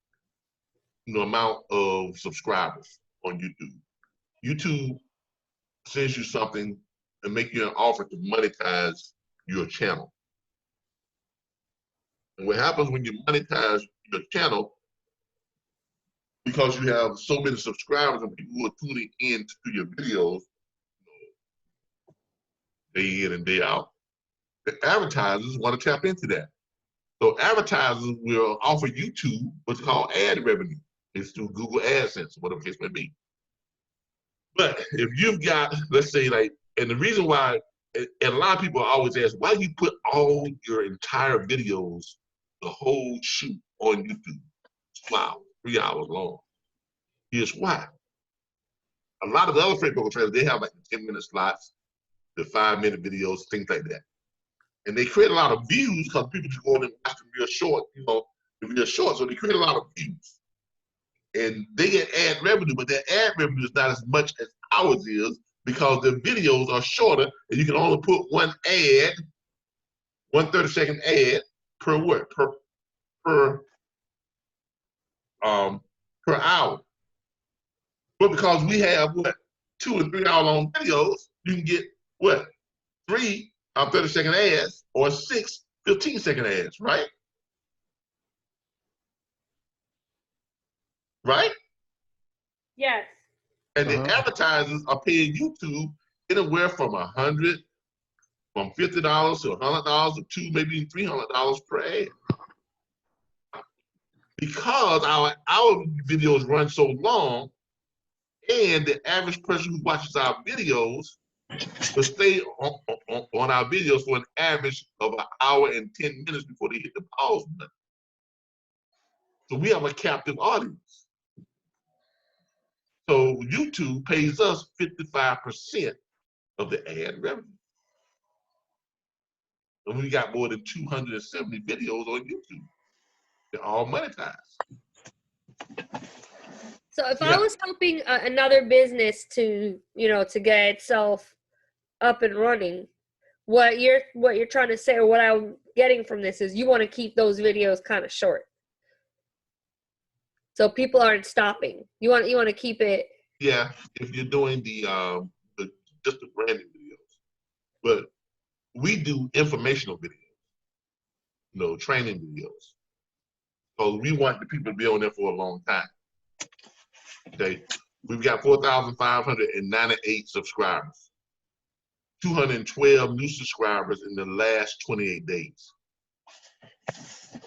amount of subscribers on YouTube sends you something and make you an offer to monetize your channel. And what happens when you monetize your channel, because you have so many subscribers and people who are tuning in to your videos day in and day out, the advertisers want to tap into that. So advertisers will offer YouTube what's called ad revenue. It's through Google AdSense, whatever the case may be. But if you've got, let's say, like, and the reason why, and a lot of people always ask, why you put all your entire videos, the whole shoot on YouTube? 2 hours, 3 hours long. Here's why. A lot of the other freight broker trailers, they have like the 10-minute slots, the 5-minute videos, things like that. And they create a lot of views because people just go in and watch them real short, real short. So they create a lot of views. And they get ad revenue, but their ad revenue is not as much as ours is because the videos are shorter and you can only put one 30-second ad per what? Per hour. But because we have 2 and 3 hour long videos, you can get 3 30-second ads or 6 15-second ads, right? Right? Yes. And the advertisers are paying YouTube anywhere from $50 to $100 to maybe $300 per ad. Because our videos run so long, and the average person who watches our videos will stay on our videos for an average of 1 hour and 10 minutes before they hit the pause button. So we have a captive audience. So YouTube pays us 55% of the ad revenue. And we got more than 270 videos on YouTube. They're all monetized. So if I was helping another business to get itself up and running, what you're trying to say, or what I'm getting from this, is you want to keep those videos kind of short, so people aren't stopping. You want to keep it. Yeah, if you're doing just the branding videos, but we do informational videos, training videos. So we want the people to be on there for a long time. Okay, we've got 4,598 subscribers, 212 new subscribers in the last 28 days.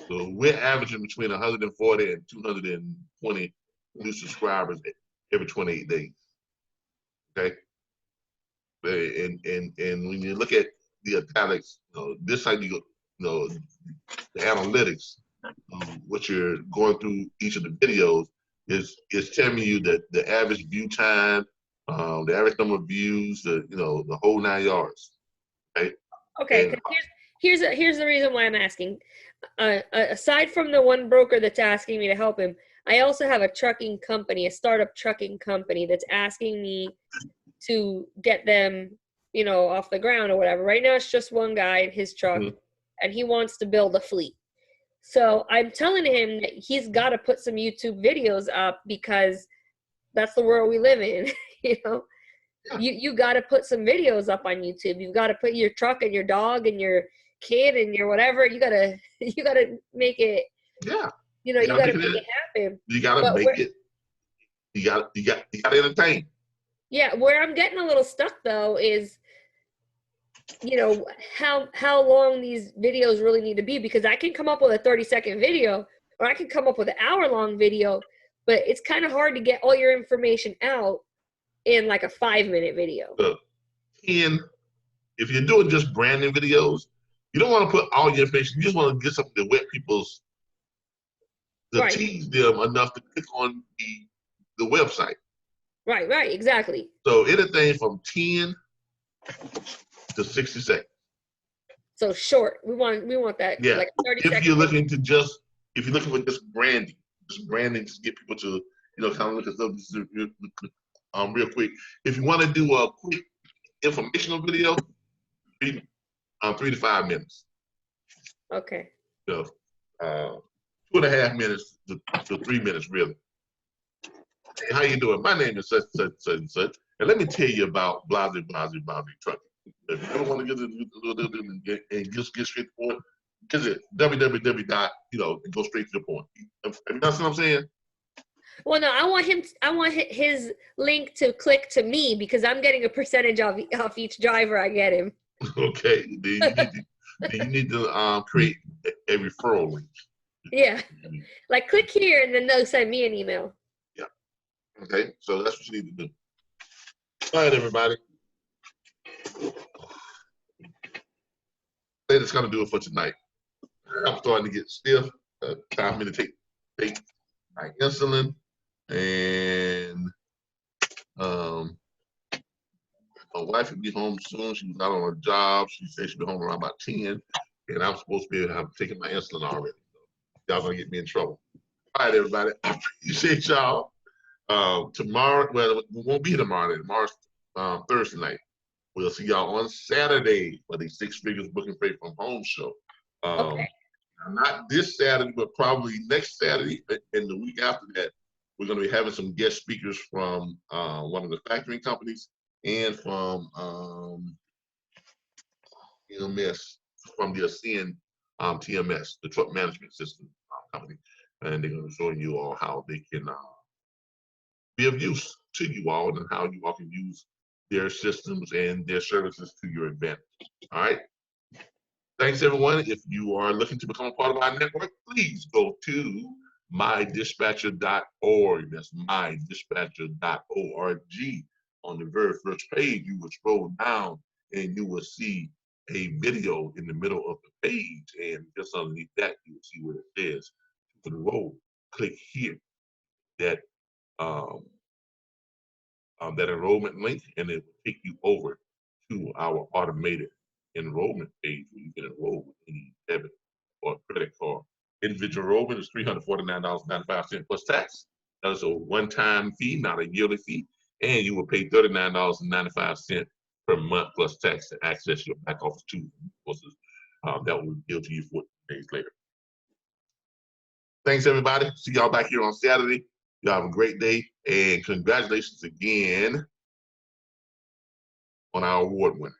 So we're averaging between 140 and 220 new subscribers every 28 days. Okay, and when you look at the italics, this how you go, the analytics, what you're going through each of the videos is telling you that the average view time, the average number of views, the whole 9 yards. Right? Okay, here's the reason why I'm asking. Aside from the one broker that's asking me to help him, I also have a trucking company, a startup trucking company that's asking me to get them, off the ground or whatever. Right now it's just one guy in his truck, and he wants to build a fleet. So I'm telling him that he's got to put some YouTube videos up because that's the world we live in. You got to put some videos up on YouTube. You've got to put your truck and your dog and your kid and you're whatever, you gotta make it. Yeah. You know, you gotta make it happen. You gotta make it. You gotta entertain. Yeah, where I'm getting a little stuck though is, you know, how long these videos really need to be, because I can come up with a 30-second video or I can come up with an hour-long video, but it's kind of hard to get all your information out in like a 5-minute video. Look, if you're doing just branding videos, you don't want to put all your information. You just want to get something to wet people's, to tease them enough to click on the website. Right, exactly. So anything from 10 to 60 seconds. So short. We want that. Yeah. Like 30 if seconds. you're looking for just branding to get people to, you know, kind of look at stuff real quick. If you want to do a quick informational video, 3 to 5 minutes. Okay. So 2.5 minutes to 3 minutes, really. Hey, how you doing? My name is such and such, and let me tell you about blah trucking. If you ever want to get and just get straight to the point, visit www. You know, and go straight to the point. That's what I'm saying. Well, no, I want his link to click to me because I'm getting a percentage off each driver I get him. Okay, you need to create a referral link. Yeah, like click here and then they'll send me an email. Yeah. Okay, so that's what you need to do. All right, everybody. That's gonna do it for tonight. I'm starting to get stiff. Time for me to take my insulin, and my wife will be home soon. She's out on her job. She said she'll be home around about 10, and I'm supposed to be able to have taken my insulin already. Y'all gonna get me in trouble. All right, everybody. I appreciate y'all. Tomorrow, well, we won't be here tomorrow. Tomorrow's Thursday night. We'll see y'all on Saturday for the 6 Figures Booking Freight from Home show. Okay. Not this Saturday, but probably next Saturday and the week after that. We're going to be having some guest speakers from one of the factoring companies and from TMS, from the Ascend TMS, the truck management system company. And they're going to show you all how they can be of use to you all and how you all can use their systems and their services to your advantage. All right. Thanks, everyone. If you are looking to become a part of our network, please go to mydispatcher.org. That's mydispatcher.org. On the very first page, you will scroll down and you will see a video in the middle of the page. And just underneath that, you will see where it says to enroll. Click here. That enrollment link, and it will take you over to our automated enrollment page where you can enroll with any debit or credit card. Individual enrollment is $349.95 plus tax. That is a one-time fee, not a yearly fee, and you will pay $39.95 per month plus tax to access your back office tools and resources that will be billed to you 14 days later. Thanks, everybody. See y'all back here on Saturday. Y'all have a great day, and congratulations again on our award winner.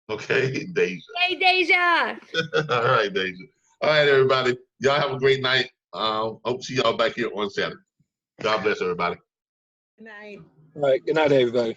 Okay, Deja. Hey, Deja. All right, Deja. All right, everybody. Y'all have a great night. Hope to see y'all back here on Saturday. God bless everybody. Good night. All right. Good night, everybody.